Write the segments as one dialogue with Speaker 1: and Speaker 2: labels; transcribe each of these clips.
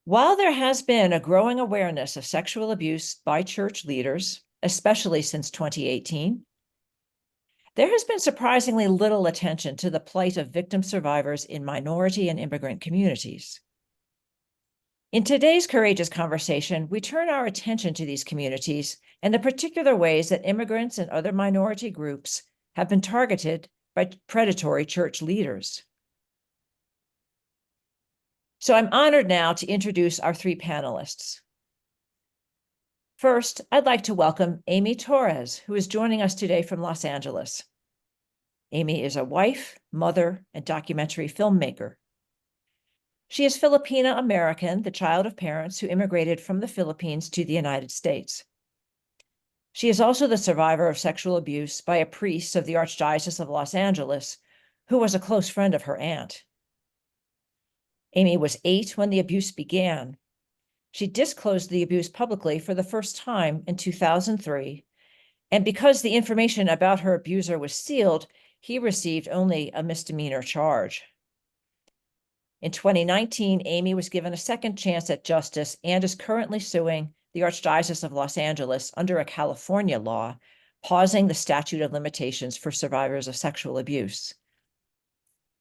Speaker 1: While there has been a growing awareness of sexual abuse by church leaders, especially since 2018, there has been surprisingly little attention to the plight of victim survivors in minority and immigrant communities. In today's Courageous Conversation, we turn our attention to these communities and the particular ways that immigrants and other minority groups have been targeted by predatory church leaders. So I'm honored now to introduce our three panelists. First, I'd like to welcome Aimee Torres, who is joining us today from Los Angeles. Aimee is a wife, mother, and documentary filmmaker. She is Filipino-American, the child of parents who immigrated from the Philippines to the United States. She is also the survivor of sexual abuse by a priest of the Archdiocese of Los Angeles, who was a close friend of her aunt. Aimee was 8 when the abuse began. She disclosed the abuse publicly for the first time in 2003, and because the information about her abuser was sealed, he received only a misdemeanor charge. In 2019, Aimee was given a second chance at justice and is currently suing the Archdiocese of Los Angeles under a California law, pausing the statute of limitations for survivors of sexual abuse.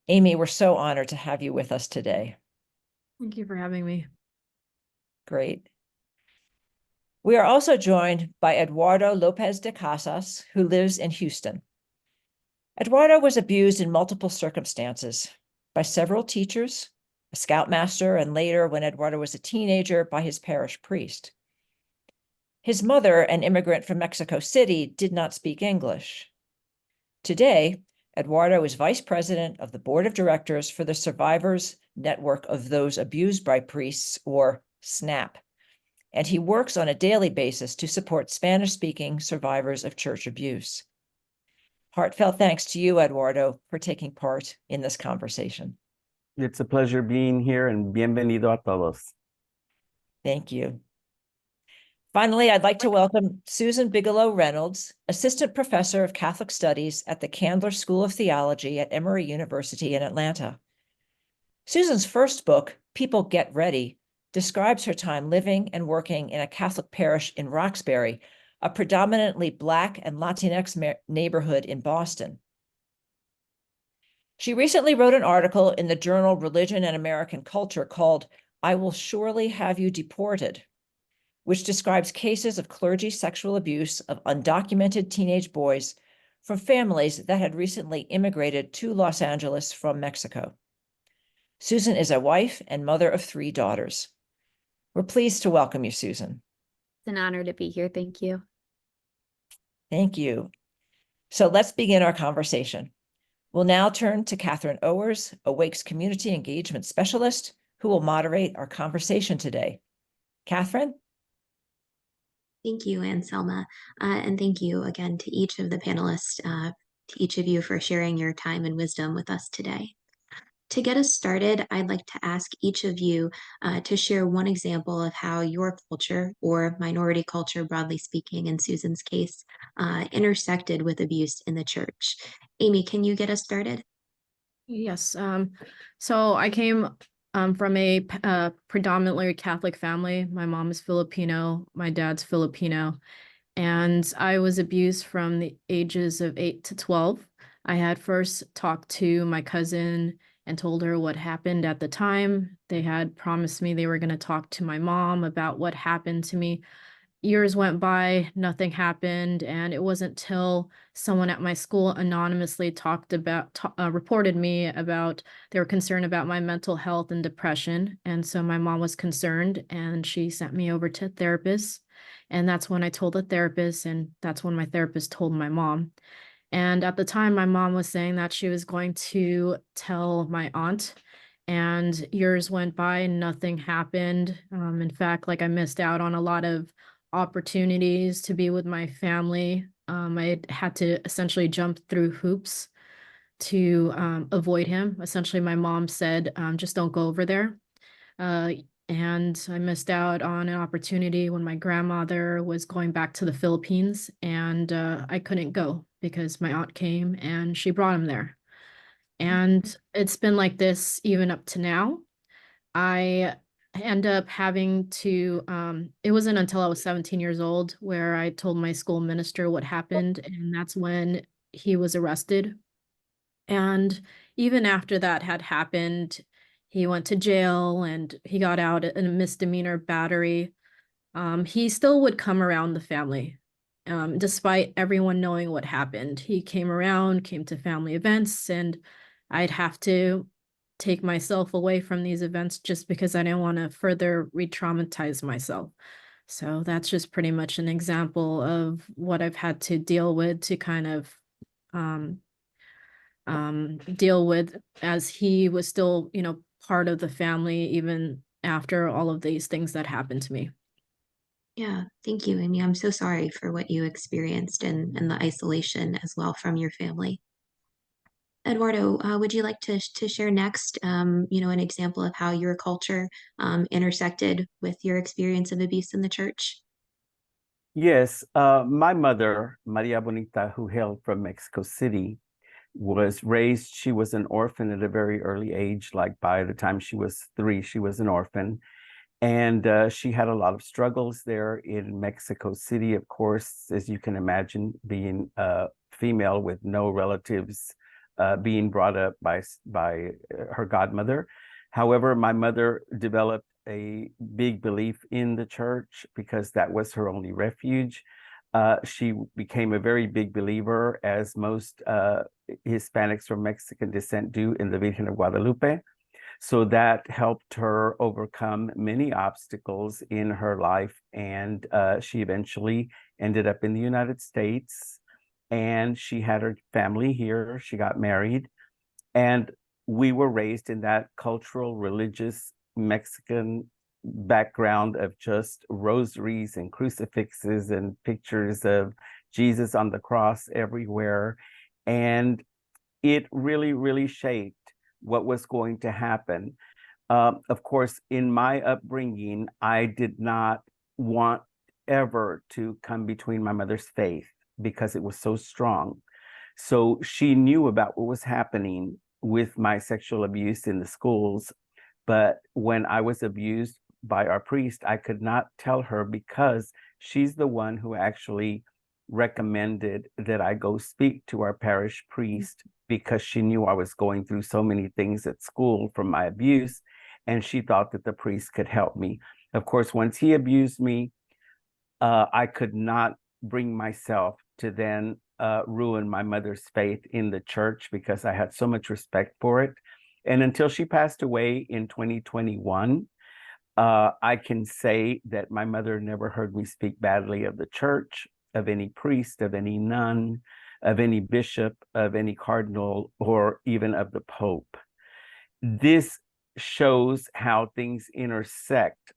Speaker 1: Aimee, we're so honored to have you with us today.
Speaker 2: Thank you for having me.
Speaker 1: Great. We are also joined by Eduardo Lopes de Casas, who lives in Houston. Eduardo was abused in multiple circumstances by several teachers, a scoutmaster, and later, when Eduardo was a teenager, by his parish priest. His mother, an immigrant from Mexico City, did not speak English. Today, Eduardo is vice president of the board of directors for the Survivors Network of Those Abused by Priests, or SNAP, and he works on a daily basis to support Spanish-speaking survivors of church abuse. Heartfelt thanks to you, Eduardo, for taking part in this conversation.
Speaker 3: It's a pleasure being here, and bienvenido a todos.
Speaker 1: Thank you. Finally, I'd like to welcome Susan Bigelow Reynolds, Assistant Professor of Catholic Studies at the Candler School of Theology at Emory University in Atlanta. Susan's first book, People Get Ready, describes her time living and working in a Catholic parish in Roxbury, a predominantly Black and Latinx neighborhood in Boston. She recently wrote an article in the journal Religion and American Culture called "I Will Surely Have You Deported," which describes cases of clergy sexual abuse of undocumented teenage boys from families that had recently immigrated to Los Angeles from Mexico. Susan is a wife and mother of 3 daughters. We're pleased to welcome you, Susan.
Speaker 4: It's an honor to be here. Thank you.
Speaker 1: Thank you. So let's begin our conversation. We'll now turn to Catherine Owers, Awake's Community Engagement Specialist, who will moderate our conversation today. Catherine?
Speaker 5: Thank you, Anselma, and thank you again to each of the panelists, to each of you for sharing your time and wisdom with us today. To get us started, I'd like to ask each of you to share one example of how your culture, or minority culture broadly speaking in Susan's case, intersected with abuse in the church. Aimee, can you get us started?
Speaker 2: Yes. So I came from a predominantly Catholic family. My mom is Filipino, my dad's Filipino, and I was abused from the ages of 8 to 12. I had first talked to my cousin and told her what happened at the time. They had promised me they were going to talk to my mom about what happened to me. Years went by, nothing happened, and it wasn't till someone at my school anonymously reported me about, they were concerned about my mental health and depression, and so my mom was concerned, and she sent me over to a therapist, and that's when I told the therapist, and that's when my therapist told my mom. And at the time, my mom was saying that she was going to tell my aunt, and years went by and nothing happened. In fact, like, I missed out on a lot of opportunities to be with my family. I had to essentially jump through hoops to avoid him. Essentially, my mom said, just don't go over there. And I missed out on an opportunity when my grandmother was going back to the Philippines, and I couldn't go because my aunt came and she brought him there. And it's been like this even up to now. I end up having to, it wasn't until I was 17 years old where I told my school minister what happened, and that's when he was arrested. And even after that had happened, he went to jail and he got out in a misdemeanor battery. He still would come around the family, despite everyone knowing what happened. He came around, came to family events, and I'd have to take myself away from these events just because I didn't want to further re-traumatize myself. So that's just pretty much an example of what I've had to deal with to kind of um, deal with, as he was still, part of the family even after all of these things that happened to me.
Speaker 5: Yeah, thank you, Amy. I'm so sorry for what you experienced and the isolation as well from your family. Eduardo, would you like to share next, an example of how your culture intersected with your experience of abuse in the church?
Speaker 3: Yes, my mother, Maria Bonita, who hailed from Mexico City, she was an orphan at a very early age. Like by the time she was 3, she was an orphan. And she had a lot of struggles there in Mexico City, of course, as you can imagine, being a female with no relatives, being brought up by her godmother. However, my mother developed a big belief in the church because that was her only refuge. She became a very big believer, as most Hispanics from Mexican descent do, in the Virgen of Guadalupe. So that helped her overcome many obstacles in her life. And she eventually ended up in the United States, and she had her family here. She got married, and we were raised in that cultural, religious Mexican background of just rosaries and crucifixes and pictures of Jesus on the cross everywhere. And it really, really shaped what was going to happen. Of course, in my upbringing, I did not want ever to come between my mother's faith because it was so strong. So she knew about what was happening with my sexual abuse in the schools. But when I was abused by our priest, I could not tell her because she's the one who actually recommended that I go speak to our parish priest, because she knew I was going through so many things at school from my abuse, and she thought that the priest could help me. Of course, once he abused me, I could not bring myself to then ruin my mother's faith in the church because I had so much respect for it. And until she passed away in 2021, I can say that my mother never heard me speak badly of the church, of any priest, of any nun, of any bishop, of any cardinal, or even of the Pope. This shows how things intersect.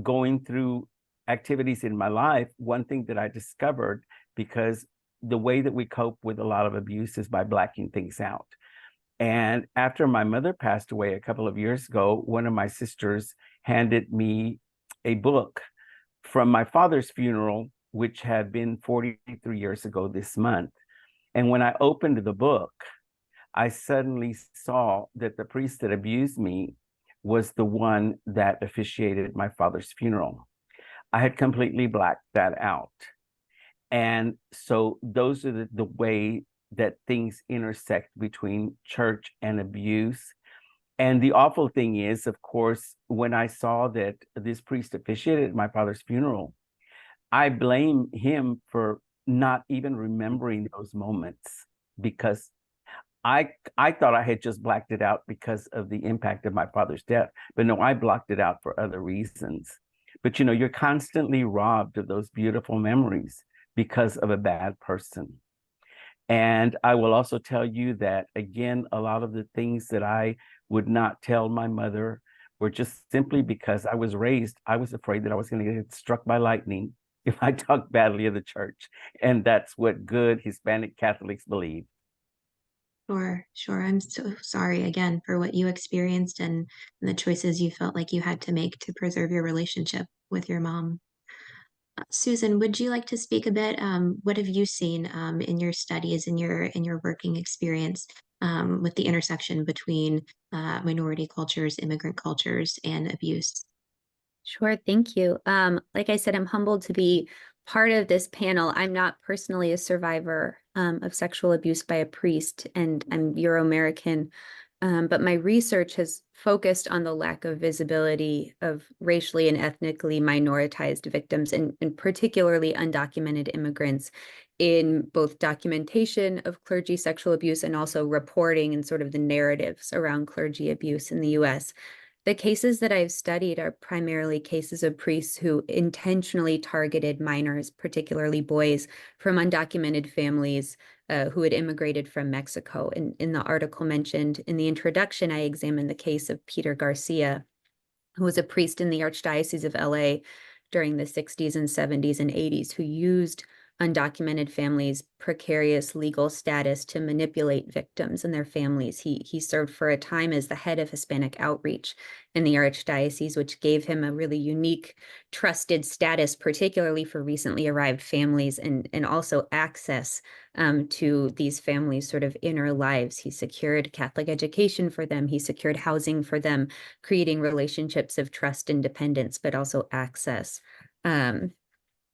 Speaker 3: Going through activities in my life, one thing that I discovered, because the way that we cope with a lot of abuse is by blacking things out. And after my mother passed away a couple of years ago, one of my sisters handed me a book from my father's funeral, which had been 43 years ago this month. And when I opened the book, I suddenly saw that the priest that abused me was the one that officiated my father's funeral. I had completely blacked that out. And so those are the way that things intersect between church and abuse. And the awful thing is, of course, when I saw that this priest officiated my father's funeral, I blame him for not even remembering those moments, because I thought I had just blacked it out because of the impact of my father's death. But no, I blocked it out for other reasons. But you're constantly robbed of those beautiful memories because of a bad person. And I will also tell you that, again, a lot of the things that I would not tell my mother were just simply because I was afraid that I was going to get struck by lightning if I talked badly of the church. And that's what good Hispanic Catholics believe.
Speaker 5: Sure. I'm so sorry again for what you experienced and the choices you felt like you had to make to preserve your relationship with your mom. Susan, would you like to speak a bit? What have you seen in your studies, in your working experience with the intersection between minority cultures, immigrant cultures, and abuse?
Speaker 4: Sure, thank you. Like I said, I'm humbled to be part of this panel. I'm not personally a survivor of sexual abuse by a priest, and I'm Euro-American. But my research has focused on the lack of visibility of racially and ethnically minoritized victims, and particularly undocumented immigrants, in both documentation of clergy sexual abuse and also reporting and sort of the narratives around clergy abuse in the US. The cases that I've studied are primarily cases of priests who intentionally targeted minors, particularly boys, from undocumented families who had immigrated from Mexico. In the article mentioned in the introduction, I examined the case of Peter Garcia, who was a priest in the Archdiocese of LA during the 60s and 70s and 80s, who used undocumented families' precarious legal status to manipulate victims and their families. He served for a time as the head of Hispanic outreach in the Archdiocese, which gave him a really unique, trusted status, particularly for recently arrived families, and also access to these families' sort of inner lives. He secured Catholic education for them. He secured housing for them, creating relationships of trust and dependence, but also access.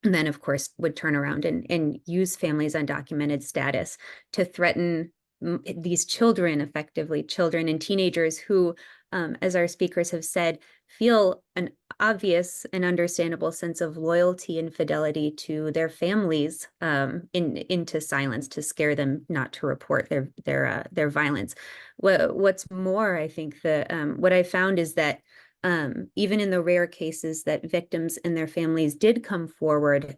Speaker 4: And then, of course, would turn around and use families' undocumented status to threaten these children, effectively children and teenagers who, as our speakers have said, feel an obvious and understandable sense of loyalty and fidelity to their families into silence, to scare them not to report their violence. What's more, I think what I found is that even in the rare cases that victims and their families did come forward,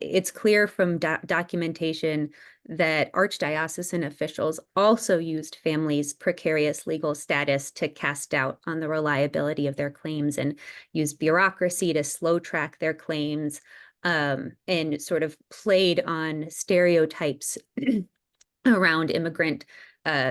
Speaker 4: it's clear from documentation that archdiocesan officials also used families' precarious legal status to cast doubt on the reliability of their claims, and used bureaucracy to slow track their claims, and sort of played on stereotypes around immigrant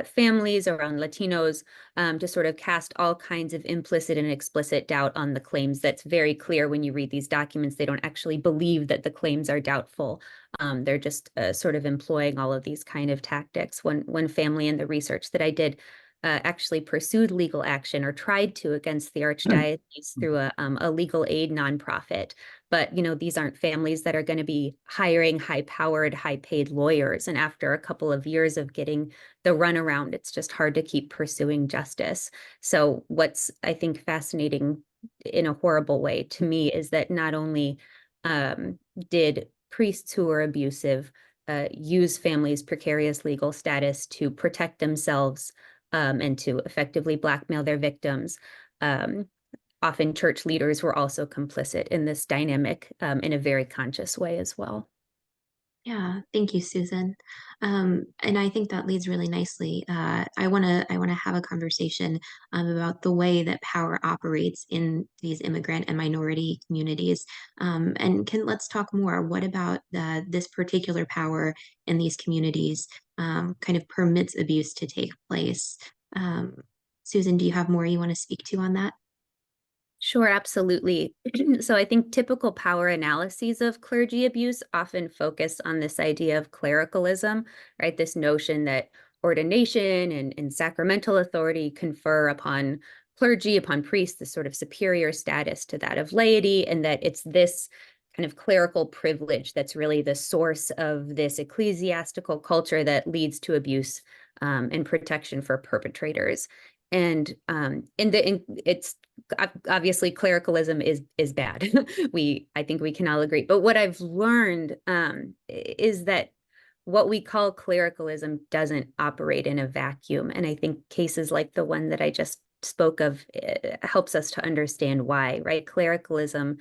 Speaker 4: families, around Latinos, to sort of cast all kinds of implicit and explicit doubt on the claims. That's very clear when you read these documents. They don't actually believe that the claims are doubtful. They're just sort of employing all of these kind of tactics. One family in the research that I did actually pursued legal action, or tried to, against the Archdiocese through a legal aid nonprofit. But, these aren't families that are going to be hiring high-powered, high-paid lawyers. And after a couple of years of getting the runaround, it's just hard to keep pursuing justice. So what's, I think, fascinating in a horrible way to me is that not only did priests who were abusive use families' precarious legal status to protect themselves and to effectively blackmail their victims, often church leaders were also complicit in this dynamic in a very conscious way as well.
Speaker 5: Yeah, thank you, Susan. And I think that leads really nicely. I want to have a conversation about the way that power operates in these immigrant and minority communities. And let's talk more. What about this particular power in these communities kind of permits abuse to take place? Susan, do you have more you want to speak to on that?
Speaker 4: Sure, absolutely. So I think typical power analyses of clergy abuse often focus on this idea of clericalism, right? This notion that ordination and sacramental authority confer upon clergy, upon priests, this sort of superior status to that of laity, and that it's this kind of clerical privilege that's really the source of this ecclesiastical culture that leads to abuse and protection for perpetrators. And it's obviously clericalism is bad. I think we can all agree. But what I've learned is that what we call clericalism doesn't operate in a vacuum. And I think cases like the one that I just spoke of helps us to understand why, right? Clericalism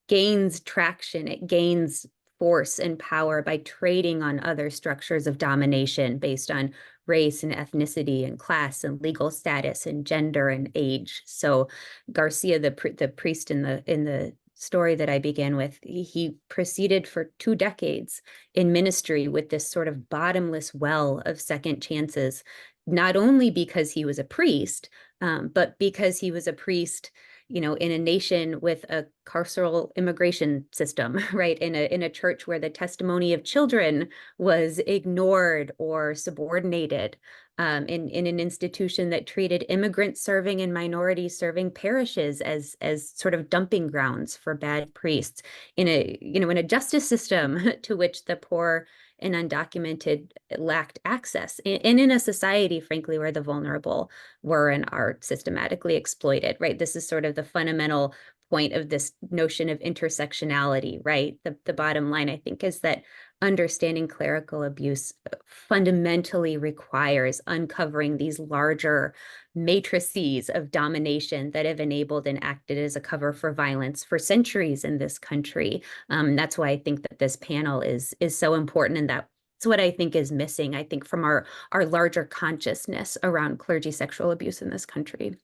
Speaker 4: gains traction, it gains force and power by trading on other structures of domination based on race and ethnicity and class and legal status and gender and age. So Garcia, the priest in the story that I began with, he proceeded for 2 decades in ministry with this sort of bottomless well of second chances, not only because he was a priest, but because he was a priest in a nation with a carceral immigration system, right? In a church where the testimony of children was ignored or subordinated. in an institution that treated immigrant serving and minority serving parishes as sort of dumping grounds for bad priests, in a justice system to which the poor and undocumented lacked access, and in a society, frankly, where the vulnerable were and are systematically exploited, right? This is sort of the fundamental point of this notion of intersectionality, right? The bottom line, I think, is that understanding clerical abuse fundamentally requires uncovering these larger matrices of domination that have enabled and acted as a cover for violence for centuries in this country. That's why I think that this panel is so important, and that's what I think is missing, I think, from our larger consciousness around clergy sexual abuse in this country.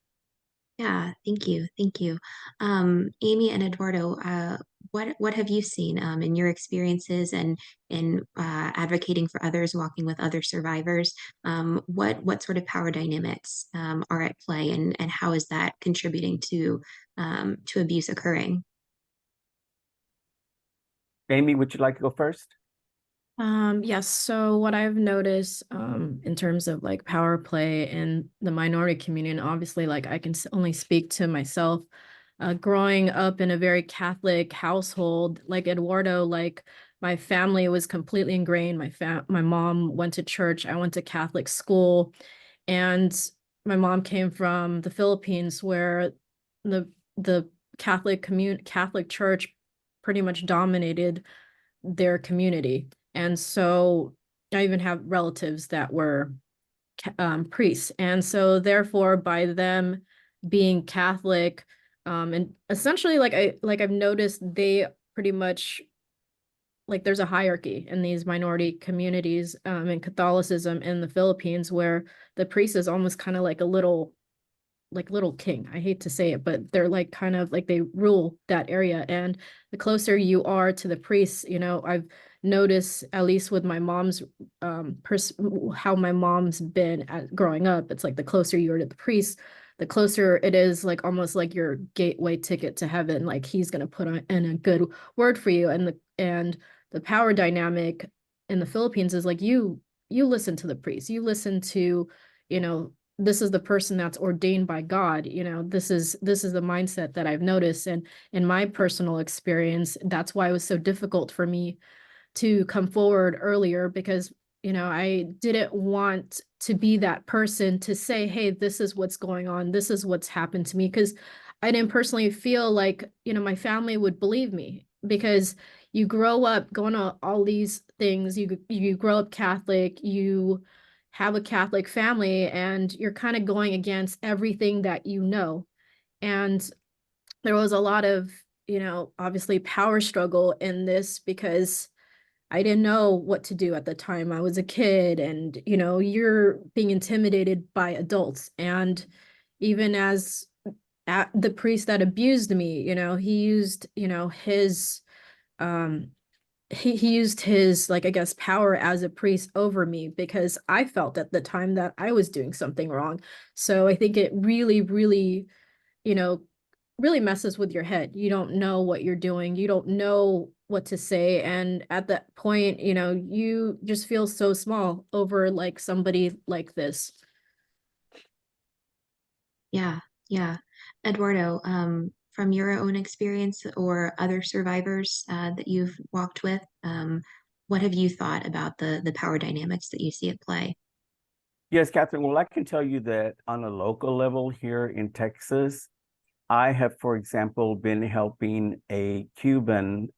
Speaker 5: Yeah, thank you. Thank you. Aimee and Eduardo, what have you seen in your experiences and in advocating for others, walking with other survivors? What sort of power dynamics are at play, and how is that contributing to abuse occurring?
Speaker 3: Aimee, would you like to go first?
Speaker 2: Yes. So what I've noticed in terms of like power play in the minority community, and obviously like I can only speak to myself, growing up in a very Catholic household, like Eduardo, like my family was completely ingrained. My mom went to church, I went to Catholic school, and my mom came from the Philippines, where the Catholic Church pretty much dominated their community. And so I even have relatives that were priests. And so therefore, by them being Catholic, and essentially I've noticed they pretty much, like, there's a hierarchy in these minority communities in Catholicism in the Philippines, where the priest is almost kind of like a little king. I hate to say it, but they're like kind of like they rule that area. And the closer you are to the priests, I've noticed, at least with my mom's how my mom's been growing up, it's like the closer you are to the priest, the closer it is, like almost like your gateway ticket to heaven. Like he's going to put in a good word for you. And the power dynamic in the Philippines is like you listen to the priest, you listen to, this is the person that's ordained by God. This is the mindset that I've noticed. And in my personal experience, that's why it was so difficult for me to come forward earlier, because, I didn't want to be that person to say, hey, this is what's going on. This is what's happened to me. Because I didn't personally feel like, my family would believe me, because you grow up going to all these things. You grow up Catholic, you have a Catholic family, and you're kind of going against everything that you know. And there was a lot of, obviously power struggle in this, because I didn't know what to do at the time. I was a kid, and, you're being intimidated by adults. And even as the priest that abused me, he used, his, he used his, like, I guess, power as a priest over me, because I felt at the time that I was doing something wrong. So I think it really, really, really messes with your head. You don't know what you're doing. You don't know what to say. And at that point, you just feel so small over like somebody like this.
Speaker 5: Yeah, yeah. Eduardo, from your own experience or other survivors that you've walked with, what have you thought about the power dynamics that you see at play?
Speaker 3: Yes, Catherine. Well, I can tell you that on a local level here in Texas, I have, for example, been helping a Cuban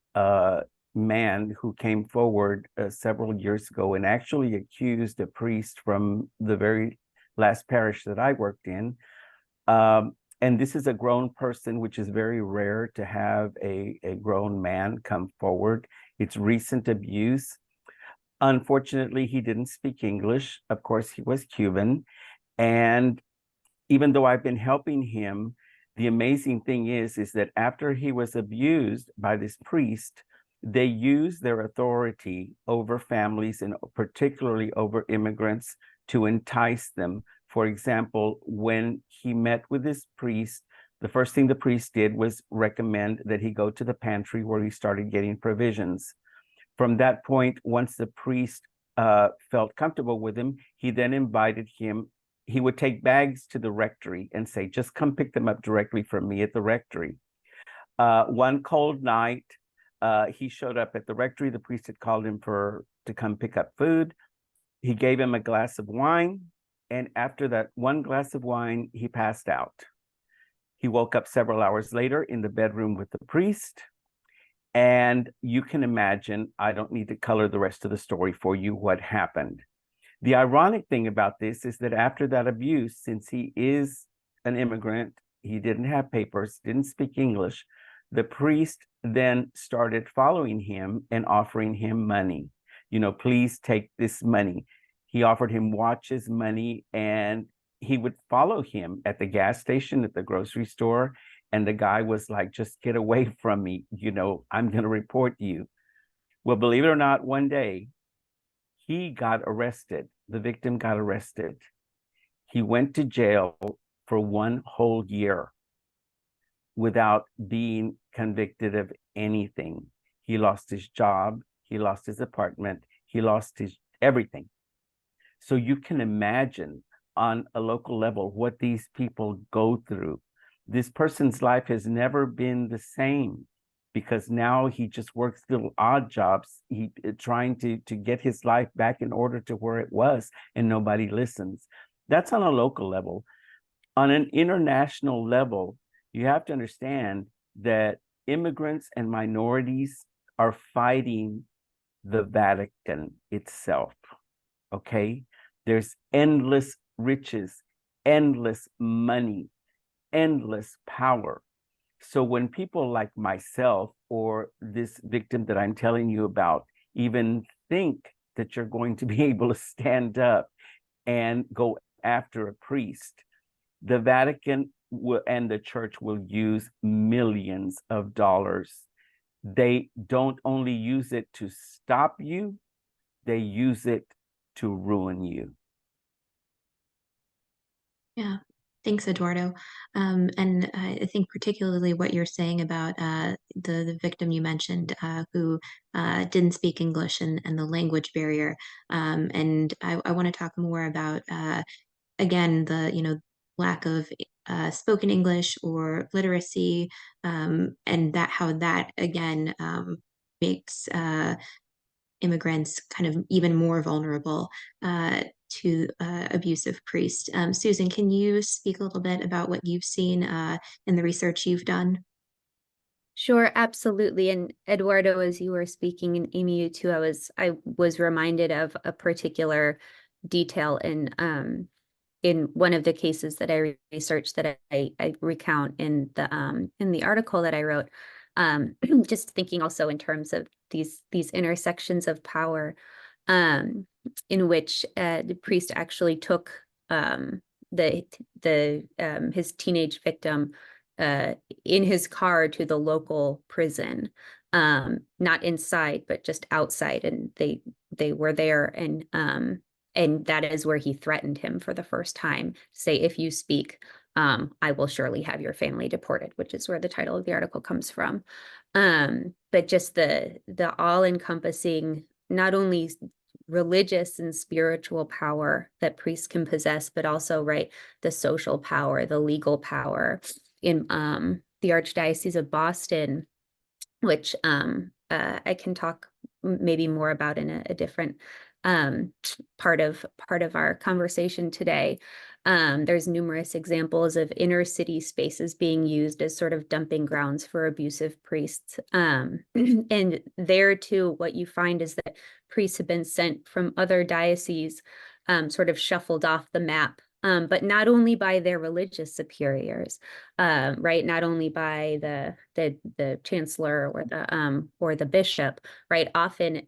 Speaker 3: man who came forward several years ago and actually accused a priest from the very last parish that I worked in. And this is a grown person, which is very rare to have a grown man come forward. It's recent abuse. Unfortunately, he didn't speak English. Of course, he was Cuban. And even though I've been helping him, the amazing thing is that after he was abused by this priest, they used their authority over families and particularly over immigrants to entice them. For example, when he met with this priest, the first thing the priest did was recommend that he go to the pantry, where he started getting provisions. From that point, once the priest felt comfortable with him, he then invited him. He would take bags to the rectory and say, just come pick them up directly from me at the rectory. One cold night, he showed up at the rectory. The priest had called him to come pick up food. He gave him a glass of wine. And after that one glass of wine, he passed out. He woke up several hours later in the bedroom with the priest. And you can imagine, I don't need to color the rest of the story for you, what happened. The ironic thing about this is that after that abuse, since he is an immigrant, he didn't have papers, didn't speak English, the priest then started following him and offering him money. You know, please take this money. He offered him watches, money, and he would follow him at the gas station, at the grocery store. And the guy was like, just get away from me. You know, I'm going to report you. Well, believe it or not, one day he got arrested. The victim got arrested. He went to jail for 1 whole year without being convicted of anything. He lost his job. He lost his apartment. He lost his everything. So you can imagine on a local level what these people go through. This person's life has never been the same because now he just works little odd jobs, trying to get his life back in order to where it was, and nobody listens. That's on a local level. On an international level, you have to understand that immigrants and minorities are fighting the Vatican itself, okay? There's endless riches, endless money, endless power. So when people like myself or this victim that I'm telling you about even think that you're going to be able to stand up and go after a priest, the Vatican and the church will use millions of dollars. They don't only use it to stop you, they use it to ruin you.
Speaker 5: Yeah, thanks, Eduardo. And I think particularly what you're saying about the victim you mentioned who didn't speak English and the language barrier. And I want to talk more about, again, the lack of spoken English or literacy, and how that, again, makes immigrants kind of even more vulnerable to abusive priests. Susan, can you speak a little bit about what you've seen in the research you've done?
Speaker 4: Sure, absolutely. And Eduardo, as you were speaking, and Aimee, you too, I was reminded of a particular detail in one of the cases that I researched that I recount in the article that I wrote. Just thinking also in terms of these intersections of power, in which the priest actually took his teenage victim in his car to the local prison, not inside but just outside, and they were there, and that is where he threatened him for the first time, to say, if you speak, I will surely have your family deported, which is where the title of the article comes from. But just the all-encompassing, not only religious and spiritual power that priests can possess, but also, right, the social power, the legal power. In the Archdiocese of Boston, which I can talk maybe more about in a different part of our conversation today. There's numerous examples of inner city spaces being used as sort of dumping grounds for abusive priests. And there too, what you find is that priests have been sent from other dioceses, sort of shuffled off the map. But not only by their religious superiors, right? Not only by the chancellor or the bishop, right? Often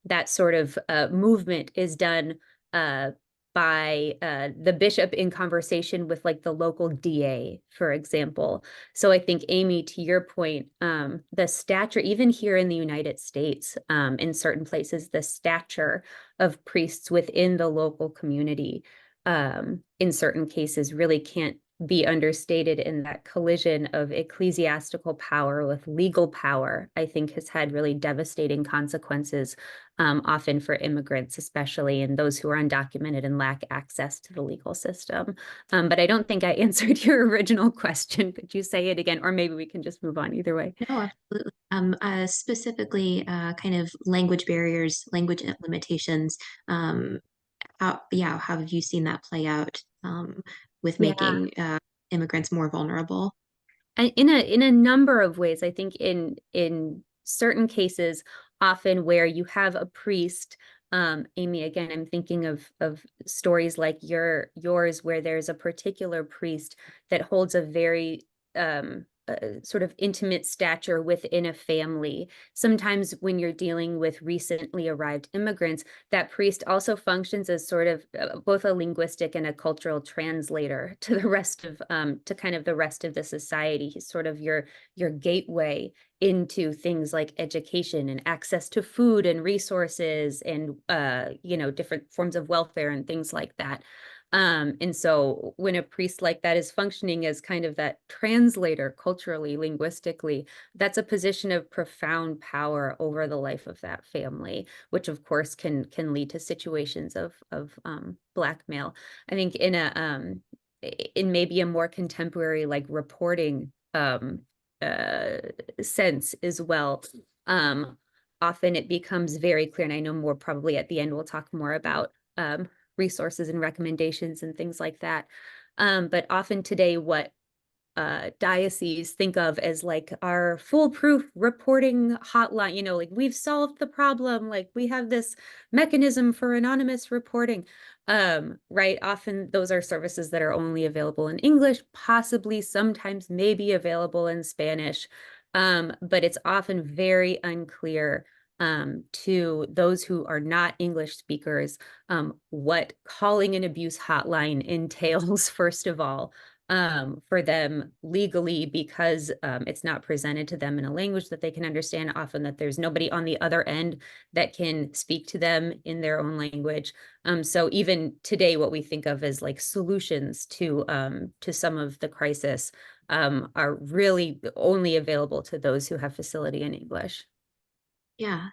Speaker 4: that sort of movement is done by the bishop in conversation with, like, the local DA, for example. So I think, Aimee, to your point, the stature, even here in the United States, in certain places, the stature of priests within the local community, in certain cases, really can't be understated in that collision of ecclesiastical power with legal power, I think has had really devastating consequences, often for immigrants, especially, and those who are undocumented and lack access to the legal system. But I don't think I answered your original question. Could you say it again? Or maybe we can just move on either way.
Speaker 5: No, absolutely. Specifically, kind of language barriers, language limitations. How have you seen that play out with
Speaker 4: Yeah.
Speaker 5: making immigrants more vulnerable?
Speaker 4: And in a number of ways, I think in certain cases, often where you have a priest, Aimee, again, I'm thinking of stories like yours, where there's a particular priest that holds a very sort of intimate stature within a family. Sometimes when you're dealing with recently arrived immigrants, that priest also functions as sort of both a linguistic and a cultural translator to the rest of to kind of the rest of the society. He's sort of your gateway into things like education and access to food and resources and different forms of welfare and things like that. And so when a priest like that is functioning as kind of that translator culturally, linguistically, that's a position of profound power over the life of that family, which of course can lead to situations of blackmail. I think in maybe a more contemporary like reporting sense as well. Often it becomes very clear, and I know more probably at the end we'll talk more about resources and recommendations and things like that. But often today, what dioceses think of as like our foolproof reporting hotline, like we've solved the problem, like we have this mechanism for anonymous reporting, right? Often those are services that are only available in English, possibly sometimes maybe available in Spanish, but it's often very unclear to those who are not English speakers, what calling an abuse hotline entails, first of all, for them legally, because it's not presented to them in a language that they can understand, often that there's nobody on the other end that can speak to them in their own language. So even today, what we think of as like solutions to some of the crisis are really only available to those who have facility in English.
Speaker 5: Yeah,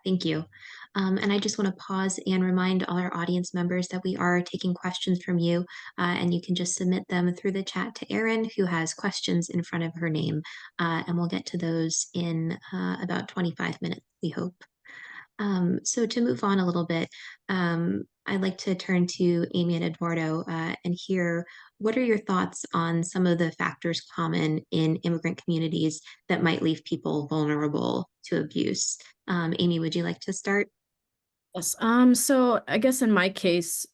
Speaker 5: thank you. And I just want to pause and remind all our audience members that we are taking questions from you, and you can just submit them through the chat to Erin, who has questions in front of her name, and we'll get to those in about 25 minutes, we hope. So to move on a little bit, I'd like to turn to Aimee and Eduardo and hear what are your thoughts on some of the factors common in immigrant communities that might leave people vulnerable to abuse? Aimee, would you like to start?
Speaker 2: Yes. So I guess in my case,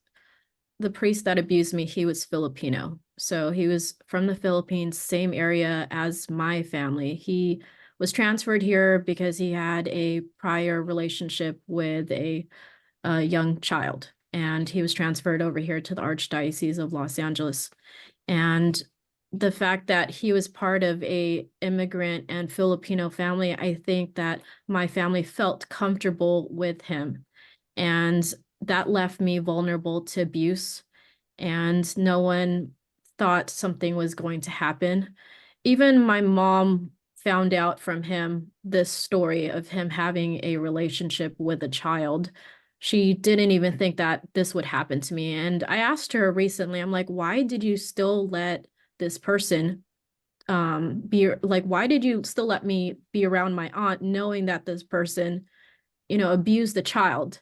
Speaker 2: the priest that abused me, he was Filipino. So he was from the Philippines, same area as my family. He was transferred here because he had a prior relationship with a young child, and he was transferred over here to the Archdiocese of Los Angeles. And the fact that he was part of a immigrant and Filipino family, I think that my family felt comfortable with him. And that left me vulnerable to abuse, and no one thought something was going to happen. Even my mom found out from him this story of him having a relationship with a child. She didn't even think that this would happen to me. And I asked her recently, I'm like, why did you still let this person why did you still let me be around my aunt knowing that this person, abused the child?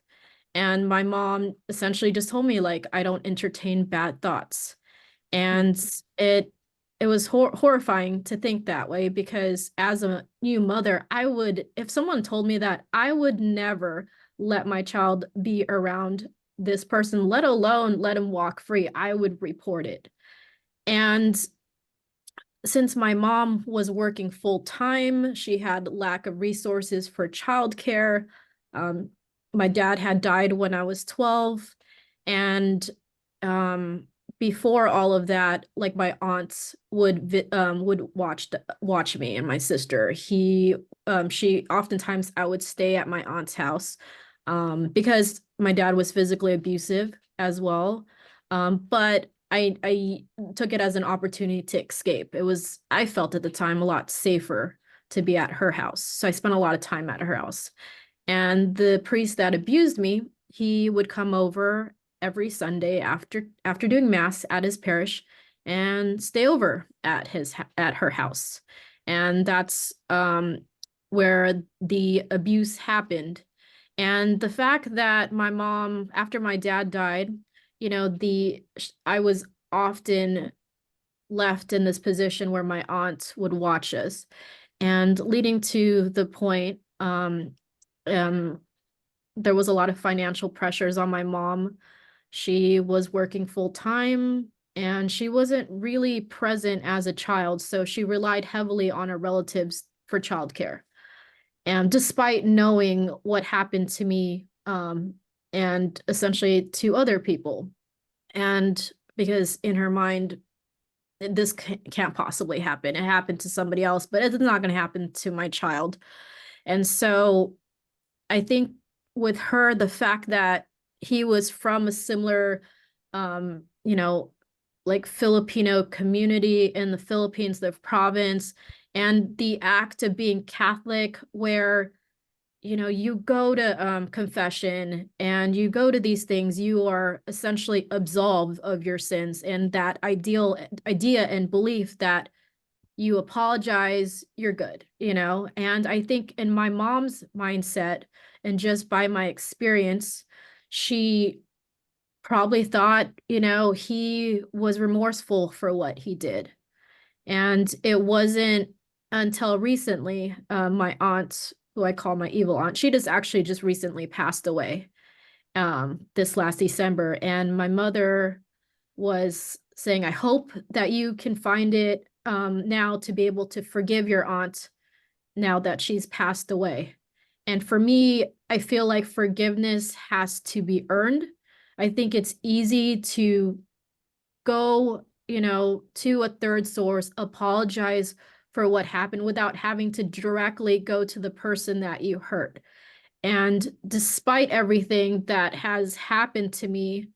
Speaker 2: And my mom essentially just told me, like, I don't entertain bad thoughts. And it was horrifying to think that way, because as a new mother, if someone told me that, I would never let my child be around this person, let alone let him walk free. I would report it. And since my mom was working full time, she had lack of resources for childcare. My dad had died when I was 12. And before all of that, like, my aunts would watch me and my sister. She oftentimes, I would stay at my aunt's house because my dad was physically abusive as well. But I took it as an opportunity to escape. I felt at the time a lot safer to be at her house. So I spent a lot of time at her house. And the priest that abused me, he would come over every Sunday after doing mass at his parish and stay over at her house. And that's where the abuse happened. And the fact that my mom, after my dad died, I was often left in this position where my aunt would watch us, and leading to the point, there was a lot of financial pressures on my mom. She was working full time and she wasn't really present as a child, so she relied heavily on her relatives for childcare. And despite knowing what happened to me, and essentially to other people, and because in her mind, this can't possibly happen. It happened to somebody else, but it's not going to happen to my child. And so I think with her, the fact that he was from a similar, like Filipino community in the Philippines, the province, and the act of being Catholic, where you go to confession and you go to these things, you are essentially absolved of your sins, and that idea and belief that you apologize, you're good, and I think in my mom's mindset, and just by my experience, she probably thought he was remorseful for what he did. And it wasn't until recently, my aunt, who I call my evil aunt, she just recently passed away this last December. And my mother was saying, I hope that you can find it now to be able to forgive your aunt now that she's passed away. And for me, I feel like forgiveness has to be earned. I think it's easy to go, to a third source, apologize for what happened without having to directly go to the person that you hurt. And despite everything that has happened to me,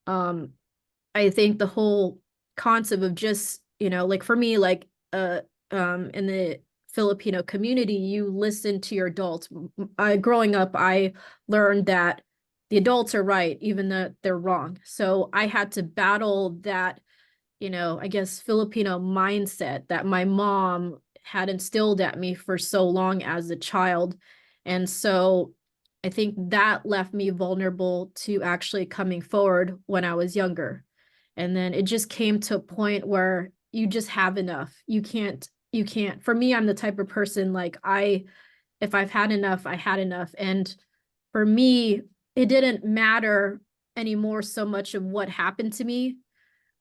Speaker 2: I think the whole concept of just, like for me, like in the Filipino community, you listen to your adults. Growing up, I learned that the adults are right, even though they're wrong. So I had to battle that, I guess, Filipino mindset that my mom had instilled at me for so long as a child. And so I think that left me vulnerable to actually coming forward when I was younger. And then it just came to a point where you just have enough. You can't, for me, I'm the type of person, like, if I've had enough, I had enough. And for me, it didn't matter anymore so much of what happened to me.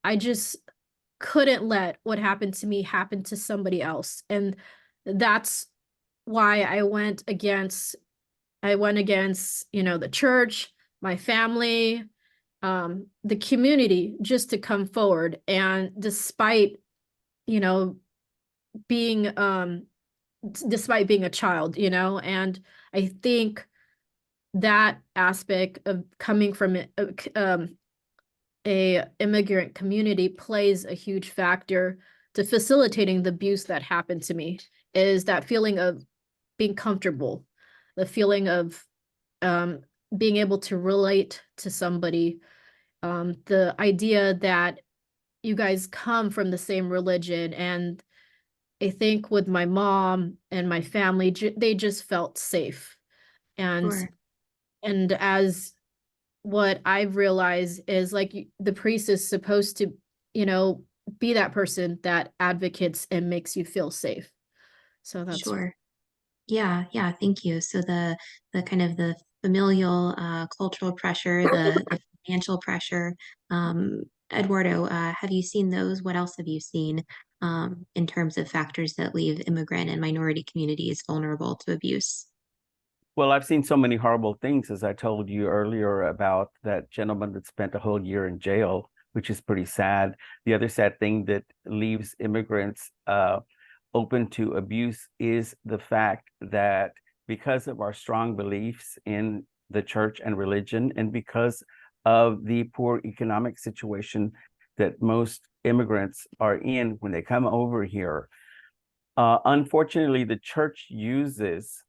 Speaker 2: I just couldn't let what happened to me happen to somebody else. And that's why I went against, the church, my family, the community, just to come forward. And despite being a child, and I think that aspect of coming from a immigrant community plays a huge factor to facilitating the abuse that happened to me, is that feeling of being comfortable, the feeling of being able to relate to somebody, the idea that you guys come from the same religion. And I think with my mom and my family, they just felt safe. And
Speaker 5: Sure.
Speaker 2: and as what I've realized is, like, the priest is supposed to, be that person that advocates and makes you feel safe. So that's
Speaker 5: Sure. Yeah, yeah, thank you. So the kind of the familial cultural pressure, the financial pressure. Eduardo, have you seen those? What else have you seen in terms of factors that leave immigrant and minority communities vulnerable to abuse?
Speaker 3: Well, I've seen so many horrible things, as I told you earlier about that gentleman that spent a whole year in jail, which is pretty sad. The other sad thing that leaves immigrants open to abuse is the fact that because of our strong beliefs in the church and religion, and because of the poor economic situation that most immigrants are in when they come over here. Unfortunately, the church uses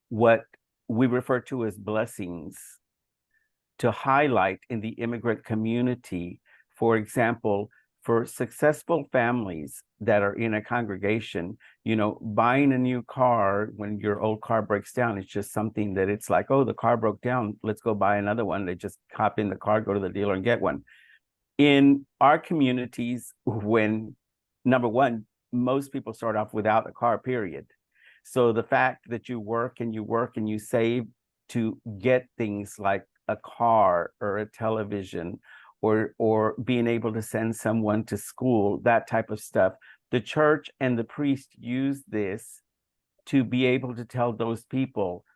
Speaker 3: what we refer to as blessings to highlight in the immigrant community. For example, for successful families that are in a congregation, buying a new car when your old car breaks down, it's just something that it's like, oh, the car broke down, let's go buy another one. They just hop in the car, go to the dealer and get one. In our communities, when, number one, most people start off without a car, period. So the fact that you work and you save to get things like a car or a television or being able to send someone to school, that type of stuff, the church and the priest use this to be able to tell those people,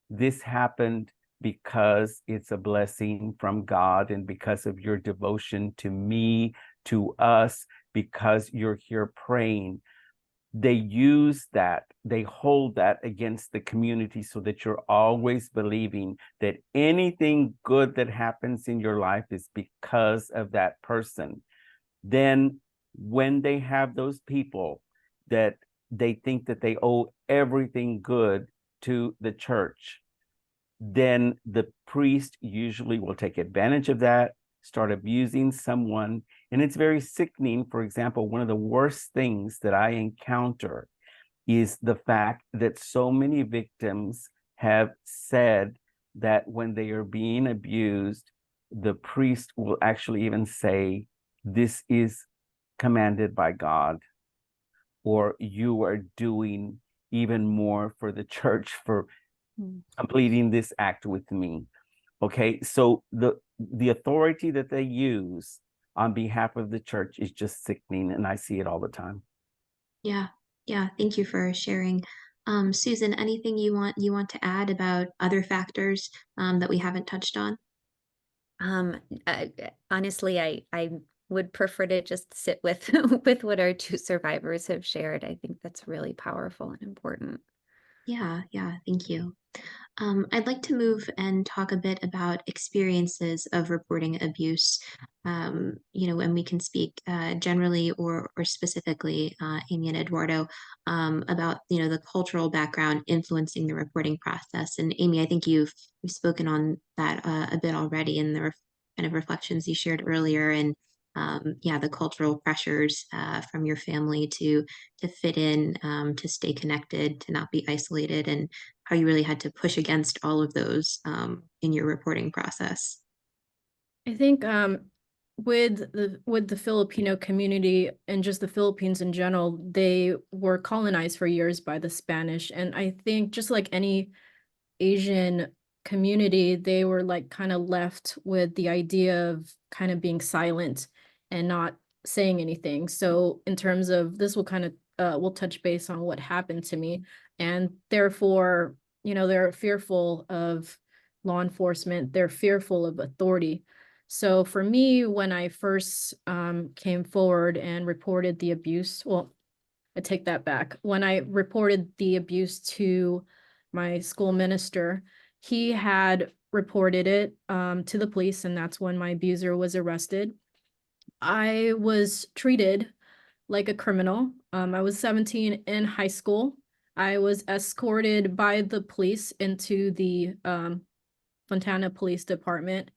Speaker 3: this happened because it's a blessing from God and because of your devotion to me, to us, because you're here praying. They use that, they hold that against the community so that you're always believing that anything good that happens in your life is because of that person. Then when they have those people that they think that they owe everything good to the church, then the priest usually will take advantage of that, start abusing someone. And it's very sickening. For example, one of the worst things that I encounter is the fact that so many victims have said that when they are being abused, the priest will actually even say, this is commanded by God, or you are doing even more for the church for completing this act with me. Okay, so the authority that they use on behalf of the church is just sickening, and I see it all the time.
Speaker 5: Yeah, thank you for sharing. Susan, anything you want to add about other factors that we haven't touched on?
Speaker 4: Honestly, I would prefer to just sit with with what our two survivors have shared. I think that's really powerful and important.
Speaker 5: Yeah, thank you. I'd like to move and talk a bit about experiences of reporting abuse. And we can speak generally or specifically, Aimee and Eduardo, about the cultural background influencing the reporting process. And Aimee, I think you've spoken on that a bit already in the kind of reflections you shared earlier, and the cultural pressures from your family to fit in, to stay connected, to not be isolated, and how you really had to push against all of those in your reporting process.
Speaker 2: I think with the Filipino community and just the Philippines in general, they were colonized for years by the Spanish. And I think just like any Asian community, they were like kind of left with the idea of kind of being silent and not saying anything. So in terms of this will kind of we'll touch base on what happened to me. And therefore, they're fearful of law enforcement, they're fearful of authority. So for me, when I first came forward and reported the abuse, well, I take that back. When I reported the abuse to my school minister, he had reported it to the police, and that's when my abuser was arrested. I was treated like a criminal. I was 17 in high school. I was escorted by the police into the Fontana Police Department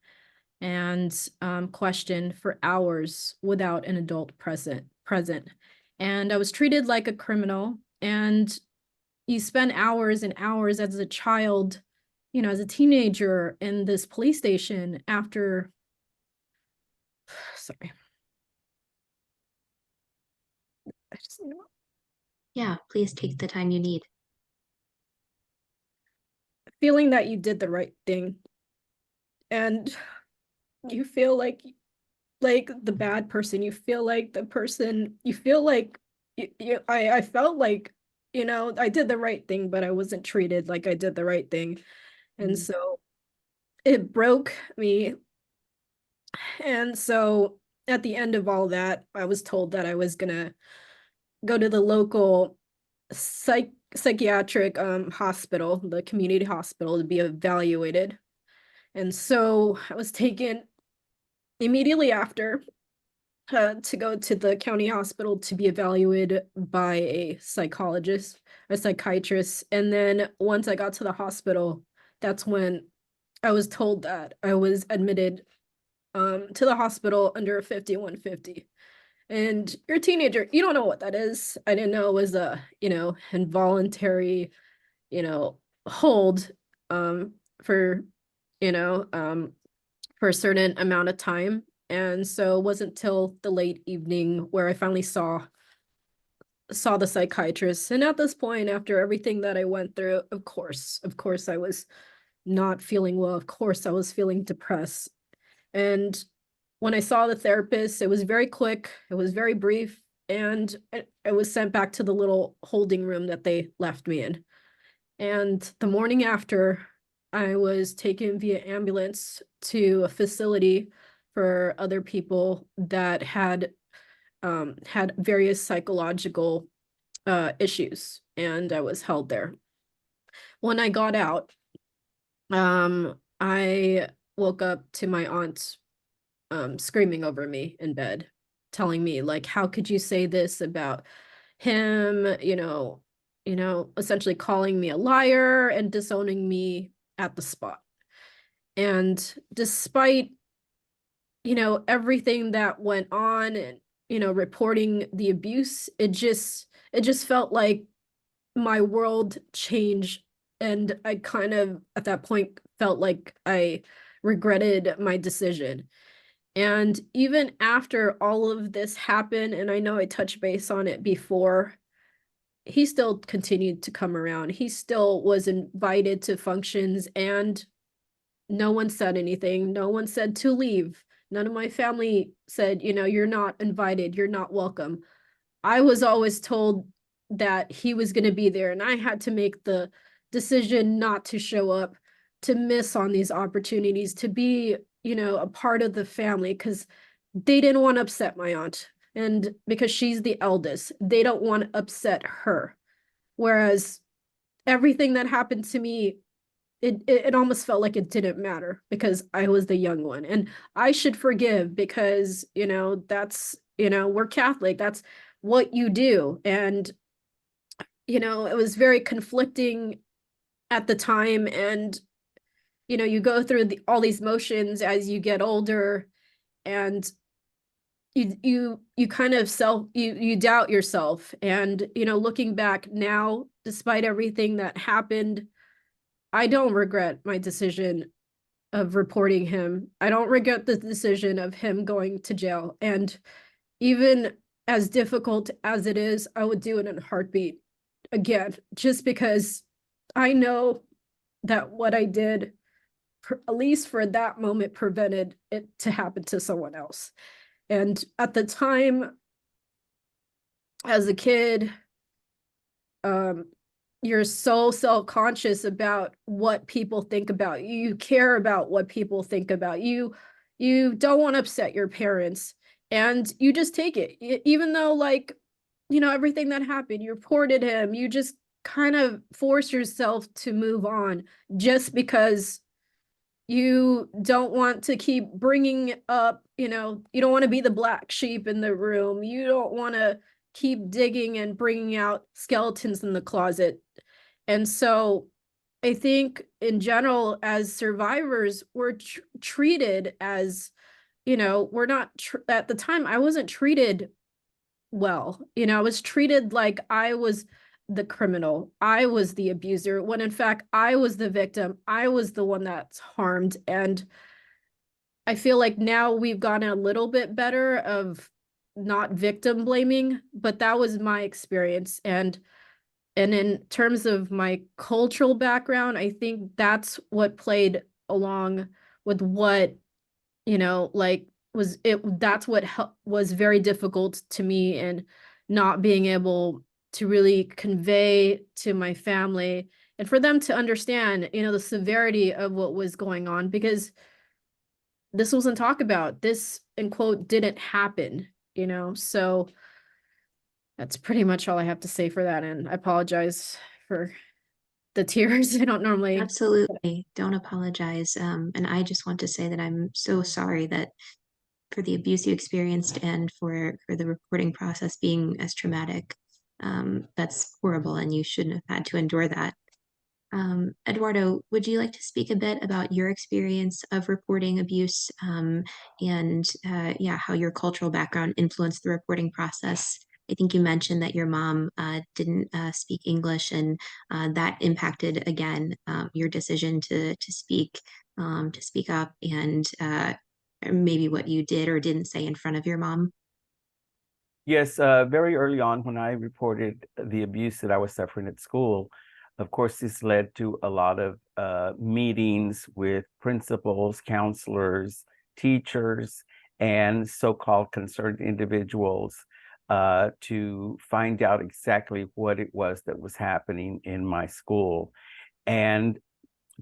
Speaker 2: and questioned for hours without an adult present. And I was treated like a criminal. And you spend hours and hours as a child, as a teenager in this police station after, sorry. I just,
Speaker 5: Yeah, please take the time you need.
Speaker 2: feeling that you did the right thing. And you feel like the bad person, you feel like the person, you feel like I felt like, I did the right thing, but I wasn't treated like I did the right thing. And so it broke me. And so at the end of all that, I was told that I was gonna go to the local psychiatric hospital, the community hospital, to be evaluated. And so I was taken immediately after. to go to the county hospital to be evaluated by a psychologist, a psychiatrist. And then once I got to the hospital, that's when I was told that I was admitted to the hospital under 5150. And you're a teenager, you don't know what that is. I didn't know it was a, involuntary, hold for, for a certain amount of time. And so it wasn't till the late evening where I finally saw the psychiatrist. And at this point, after everything that I went through, of course I was not feeling well. Of course I was feeling depressed. And when I saw the therapist, it was very quick, it was very brief, and I was sent back to the little holding room that they left me in. And the morning after, I was taken via ambulance to a facility for other people that had various psychological issues, and I was held there. When I got out, I woke up to my aunt screaming over me in bed, telling me, like, how could you say this about him, essentially calling me a liar and disowning me at the spot. And despite, everything that went on and, reporting the abuse, it just felt like my world changed. And I kind of, at that point, felt like I regretted my decision. And even after all of this happened, and I know I touched base on it before, he still continued to come around. He still was invited to functions, and no one said anything. No one said to leave. None of my family said, you're not invited, you're not welcome. I was always told that he was going to be there, and I had to make the decision not to show up, to miss on these opportunities, to be, a part of the family, because they didn't want to upset my aunt. And because she's the eldest, they don't want to upset her. Whereas everything that happened to me, it almost felt like it didn't matter because I was the young one. And I should forgive because, that's, we're Catholic. That's what you do. And, it was very conflicting at the time. And, you go through all these motions as you get older, and you kind of you doubt yourself. And, looking back now, despite everything that happened, I don't regret my decision of reporting him. I don't regret the decision of him going to jail. And even as difficult as it is, I would do it in a heartbeat again, just because I know that what I did, at least for that moment, prevented it to happen to someone else. And at the time, as a kid, you're so self-conscious about what people think about you. You care about what people think about you. You don't want to upset your parents, and you just take it. Even though, like, everything that happened, you reported him, you just kind of force yourself to move on just because you don't want to keep bringing up, you don't want to be the black sheep in the room. You don't want to keep digging and bringing out skeletons in the closet. And so I think in general, as survivors, we're treated as, we're not, at the time, I wasn't treated well. I was treated like I was the criminal, I was the abuser, when in fact I was the victim. I was the one that's harmed. And I feel like now we've gotten a little bit better of not victim blaming, but that was my experience. And in terms of my cultural background, I think that's what played along with what, that's what was very difficult to me, and not being able to really convey to my family and for them to understand, the severity of what was going on, because this wasn't talked about. This, in quote, didn't happen, so that's pretty much all I have to say for that. And I apologize for the tears. I don't normally.
Speaker 5: Absolutely. Don't apologize. And I just want to say that I'm so sorry that the abuse you experienced and for the reporting process being as traumatic. That's horrible, and you shouldn't have had to endure that. Eduardo, would you like to speak a bit about your experience of reporting abuse, and yeah, how your cultural background influenced the reporting process? I think you mentioned that your mom didn't speak English, and that impacted again your decision to speak up, and maybe what you did or didn't say in front of your mom.
Speaker 3: Yes, very early on when I reported the abuse that I was suffering at school, of course, this led to a lot of meetings with principals, counselors, teachers, and so-called concerned individuals to find out exactly what it was that was happening in my school. And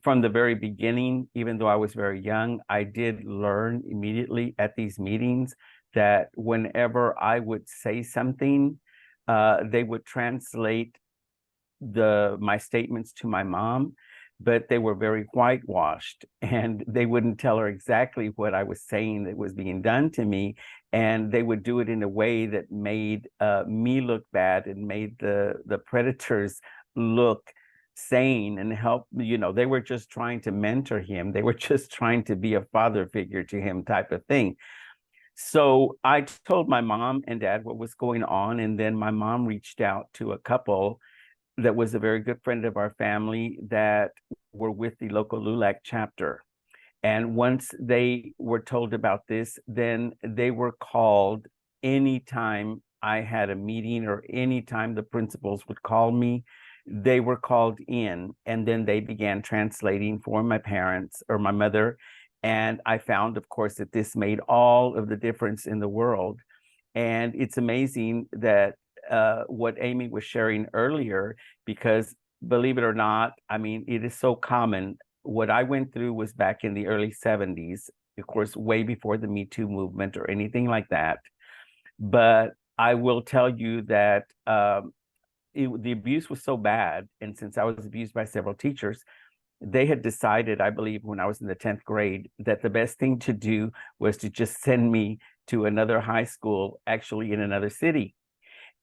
Speaker 3: from the very beginning, even though I was very young, I did learn immediately at these meetings that whenever I would say something, they would translate my statements to my mom, but they were very whitewashed, and they wouldn't tell her exactly what I was saying that was being done to me. And they would do it in a way that made me look bad and made the predators look sane and help. They were just trying to mentor him. They were just trying to be a father figure to him, type of thing. So I told my mom and dad what was going on, and then my mom reached out to a couple that was a very good friend of our family that were with the local LULAC chapter. And once they were told about this, then they were called anytime I had a meeting or anytime the principals would call me. They were called in, and then they began translating for my parents or my mother. And I found, of course, that this made all of the difference in the world. And it's amazing that what Aimee was sharing earlier, because believe it or not, I mean, it is so common. What I went through was back in the early 70s, of course, way before the Me Too movement or anything like that. But I will tell you that the abuse was so bad. And since I was abused by several teachers, they had decided, I believe, when I was in the 10th grade, that the best thing to do was to just send me to another high school, actually in another city.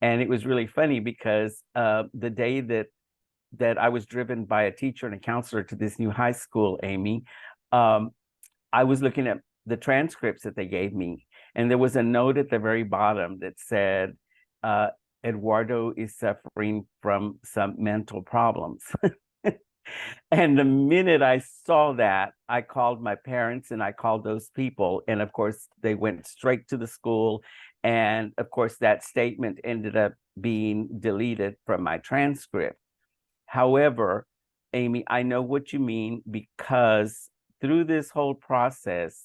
Speaker 3: And it was really funny because the day that I was driven by a teacher and a counselor to this new high school, Aimee, I was looking at the transcripts that they gave me. And there was a note at the very bottom that said, Eduardo is suffering from some mental problems. And the minute I saw that, I called my parents and I called those people. And of course, they went straight to the school. And of course, that statement ended up being deleted from my transcript. However, Aimee, I know what you mean, because through this whole process,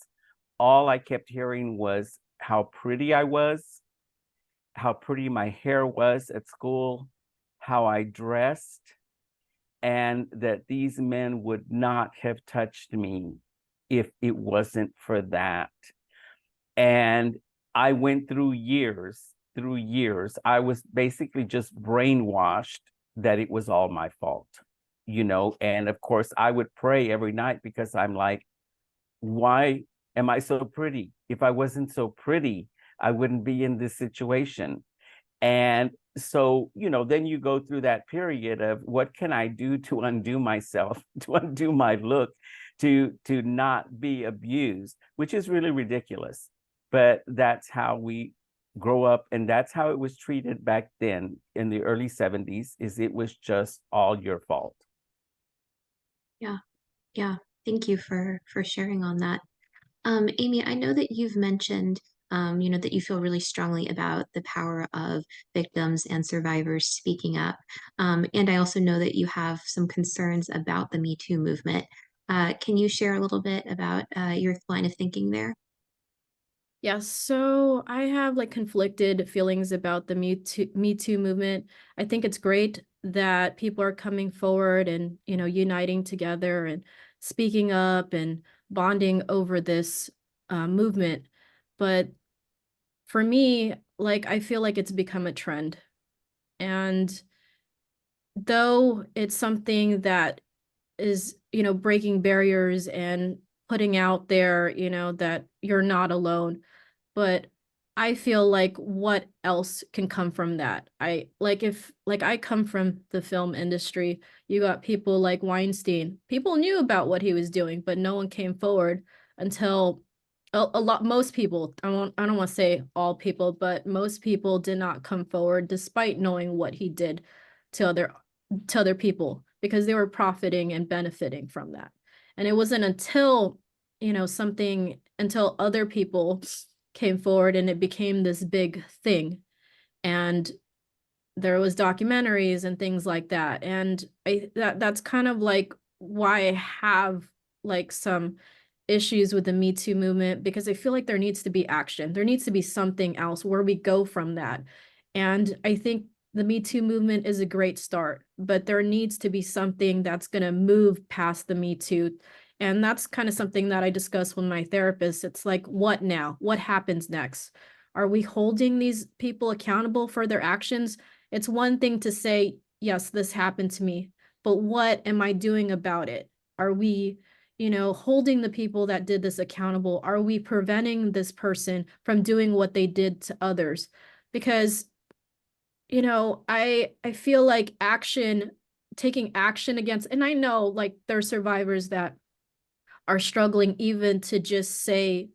Speaker 3: all I kept hearing was how pretty I was, how pretty my hair was at school, how I dressed, and that these men would not have touched me if it wasn't for that. And I went through years. I was basically just brainwashed that it was all my fault, and of course I would pray every night because I'm like, why am I so pretty? If I wasn't so pretty, I wouldn't be in this situation. And so, then you go through that period of what can I do to undo myself, to undo my look, to not be abused, which is really ridiculous. But that's how we grow up, and that's how it was treated back then in the early 70s, is it was just all your fault.
Speaker 5: Yeah. Thank you for sharing on that. Aimee, I know that you've mentioned, that you feel really strongly about the power of victims and survivors speaking up. And I also know that you have some concerns about the Me Too movement. Can you share a little bit about your line of thinking there?
Speaker 2: Yeah, so I have like conflicted feelings about the Me Too movement. I think it's great that people are coming forward and, uniting together and speaking up and bonding over this movement. But for me, like, I feel like it's become a trend. And though it's something that is, breaking barriers and putting out there, that you're not alone, but I feel like what else can come from that? I come from the film industry. You got people like Weinstein. People knew about what he was doing, but no one came forward until most people, I don't want to say all people, but most people did not come forward despite knowing what he did to other people, because they were profiting and benefiting from that. And it wasn't until, until other people came forward and it became this big thing. And there was documentaries and things like that. And that's kind of like why I have like some issues with the Me Too movement, because I feel like there needs to be action. There needs to be something else where we go from that. And I think the Me Too movement is a great start, but there needs to be something that's going to move past the Me Too. And that's kind of something that I discuss with my therapist. It's like, what now? What happens next? Are we holding these people accountable for their actions? It's one thing to say, yes, this happened to me, but what am I doing about it? Are we, holding the people that did this accountable? Are we preventing this person from doing what they did to others? Because, I feel like taking action against, and I know like there are survivors that are struggling even to just say,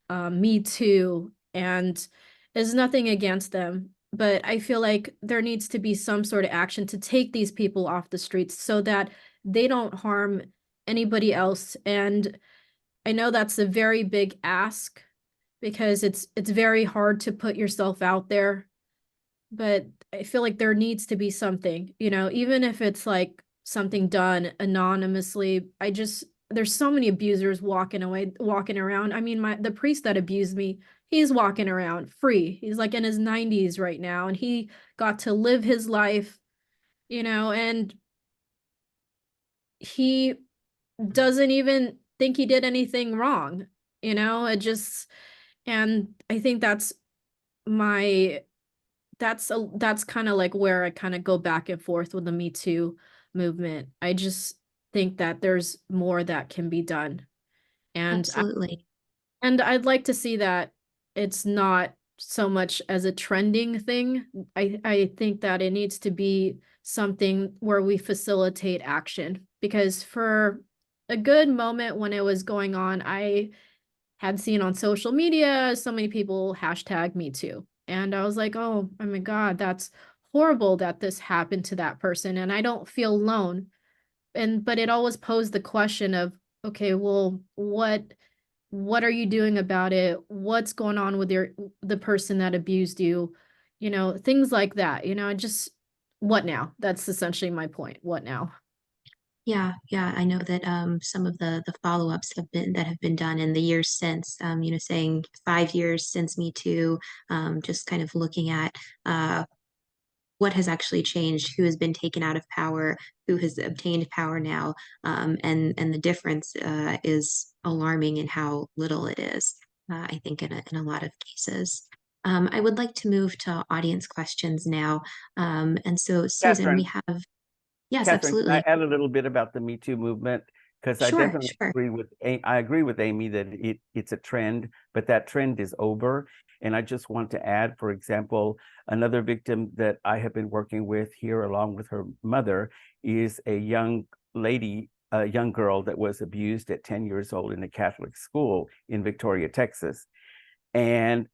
Speaker 2: me too, and there's nothing against them. But I feel like there needs to be some sort of action to take these people off the streets so that they don't harm anybody else. And I know that's a very big ask, because it's very hard to put yourself out there. But I feel like there needs to be something, even if it's like something done anonymously. There's so many abusers walking around. I mean, the priest that abused me, he's walking around free. He's like in his 90s right now, and he got to live his life, and he doesn't even think he did anything wrong, and I think that's kind of like where I kind of go back and forth with the Me Too movement. I just think that there's more that can be done. And
Speaker 5: Absolutely.
Speaker 2: I'd like to see that it's not so much as a trending thing. I think that it needs to be something where we facilitate action, because for a good moment when it was going on, I had seen on social media so many people hashtag Me Too. And I was like, oh my God, that's horrible that this happened to that person. And I don't feel alone. But it always posed the question of, okay, well, what are you doing about it? What's going on with the person that abused you? Things like that. What now? That's essentially my point. What now?
Speaker 5: Yeah, yeah, I know that some of the follow-ups have been done in the years since, saying 5 years since Me Too, just kind of looking at what has actually changed, who has been taken out of power, who has obtained power now, and the difference is alarming in how little it is. I think in a lot of cases. I would like to move to audience questions now, and so Susan, we
Speaker 3: Catherine,
Speaker 5: have yes,
Speaker 3: Catherine, can I
Speaker 5: absolutely,
Speaker 3: add a little bit about the Me Too movement? Because I
Speaker 5: sure,
Speaker 3: definitely
Speaker 5: sure.
Speaker 3: agree with Aimee that it's a trend, but that trend is over. And I just want to add, for example, another victim that I have been working with here, along with her mother, is a young lady, a young girl that was abused at 10 years old in a Catholic school in Victoria, Texas. And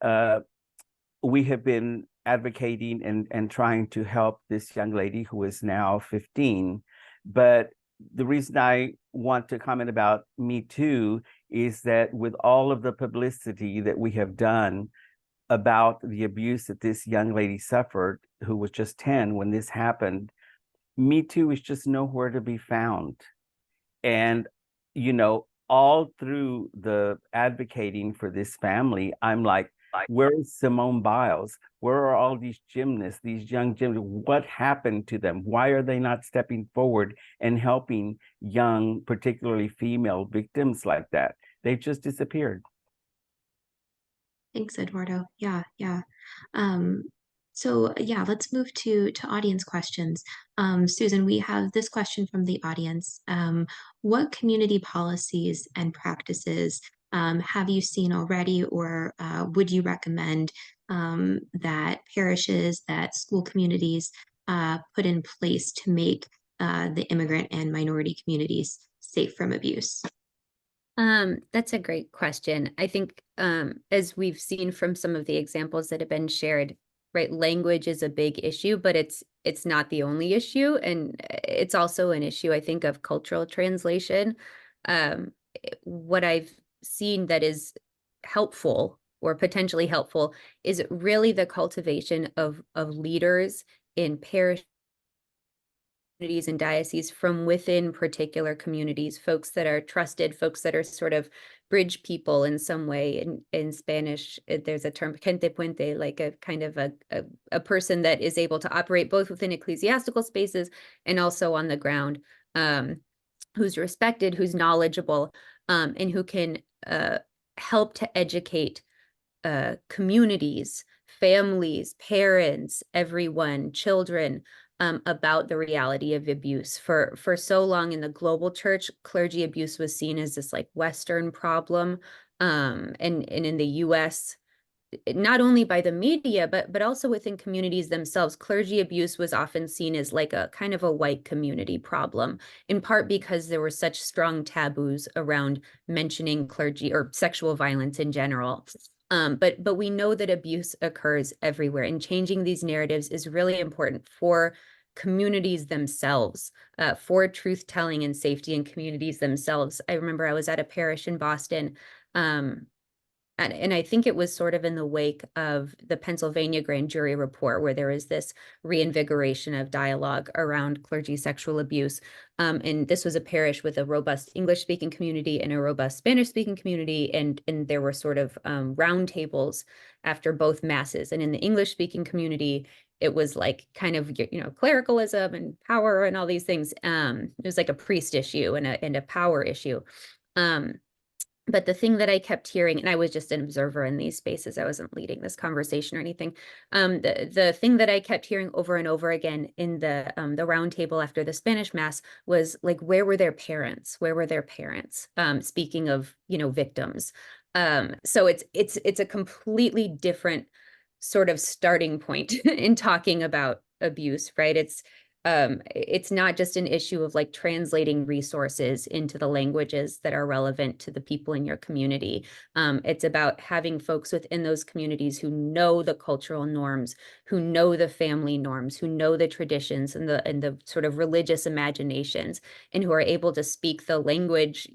Speaker 3: we have been advocating and trying to help this young lady who is now 15. But the reason I want to comment about Me Too is that with all of the publicity that we have done about the abuse that this young lady suffered, who was just 10 when this happened, Me Too is just nowhere to be found. And, all through the advocating for this family, I'm like, where is Simone Biles? Where are all these gymnasts, these young gymnasts? What happened to them? Why are they not stepping forward and helping young, particularly female victims like that? They've just disappeared.
Speaker 5: Thanks, Eduardo. Yeah, yeah. Um, so yeah, let's move to audience questions. Susan, we have this question from the audience. What community policies and practices have you seen already, or would you recommend that parishes, that school communities put in place to make the immigrant and minority communities safe from abuse?
Speaker 4: That's a great question. I think, as we've seen from some of the examples that have been shared, right, language is a big issue, but it's not the only issue, and it's also an issue, I think, of cultural translation. What I've seen that is helpful or potentially helpful is really the cultivation of leaders in parish communities and dioceses from within particular communities, folks that are trusted, folks that are sort of bridge people in some way. In Spanish, there's a term, gente puente, like a kind of a person that is able to operate both within ecclesiastical spaces and also on the ground, who's respected, who's knowledgeable, and who can help to educate communities, families, parents, everyone, children, about the reality of abuse. For so long in the global church, clergy abuse was seen as this like Western problem. And in the US, not only by the media, but also within communities themselves, clergy abuse was often seen as like a kind of a white community problem, in part because there were such strong taboos around mentioning clergy or sexual violence in general. But we know that abuse occurs everywhere, and changing these narratives is really important for communities themselves, for truth telling and safety in communities themselves. I remember I was at a parish in Boston, and I think it was sort of in the wake of the Pennsylvania grand jury report, where there was this reinvigoration of dialogue around clergy sexual abuse. And this was a parish with a robust English-speaking community and a robust Spanish-speaking community. And there were sort of roundtables after both masses. And in the English-speaking community, it was like kind of, clericalism and power and all these things. It was like a priest issue and a power issue. But the thing that I kept hearing, and I was just an observer in these spaces, I wasn't leading this conversation or anything. The thing that I kept hearing over and over again in the roundtable after the Spanish Mass was like, where were their parents? Where were their parents? Speaking of, victims. So it's a completely different sort of starting point in talking about abuse, right? It's not just an issue of like translating resources into the languages that are relevant to the people in your community. It's about having folks within those communities who know the cultural norms, who know the family norms, who know the traditions and the sort of religious imaginations, and who are able to speak the language,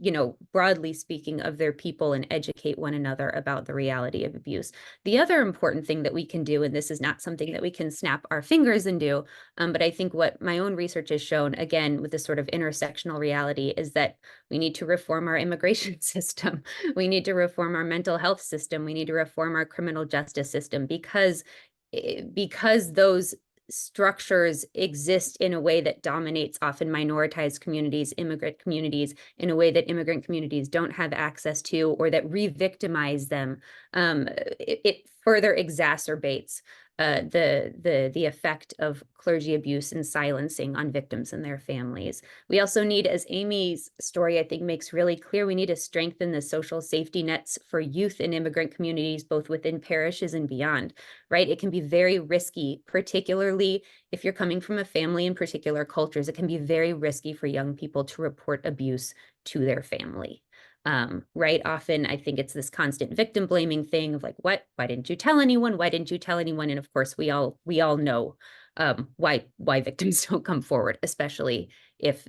Speaker 4: broadly speaking, of their people and educate one another about the reality of abuse. The other important thing that we can do, and this is not something that we can snap our fingers and do, but I think what my own research has shown, again, with this sort of intersectional reality, is that we need to reform our immigration system. We need to reform our mental health system. We need to reform our criminal justice system, because those structures exist in a way that dominates often minoritized communities, immigrant communities, in a way that immigrant communities don't have access to, or that re-victimize them. It further exacerbates the effect of clergy abuse and silencing on victims and their families. We also need, as Aimee's story I think makes really clear, we need to strengthen the social safety nets for youth in immigrant communities, both within parishes and beyond, right? It can be very risky, particularly if you're coming from a family in particular cultures. It can be very risky for young people to report abuse to their family. Right? Often I think it's this constant victim blaming thing of like, why didn't you tell anyone? Why didn't you tell anyone? And of course we all know why victims don't come forward, especially if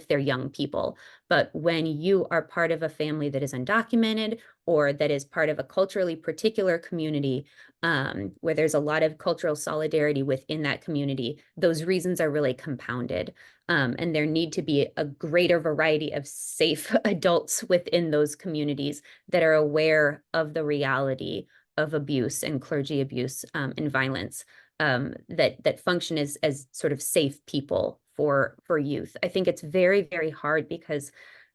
Speaker 4: they're young people. But when you are part of a family that is undocumented, or that is part of a culturally particular community, where there's a lot of cultural solidarity within that community, those reasons are really compounded. And there need to be a greater variety of safe adults within those communities that are aware of the reality of abuse and clergy abuse and violence, that function as sort of safe people for youth. I think it's very, very hard because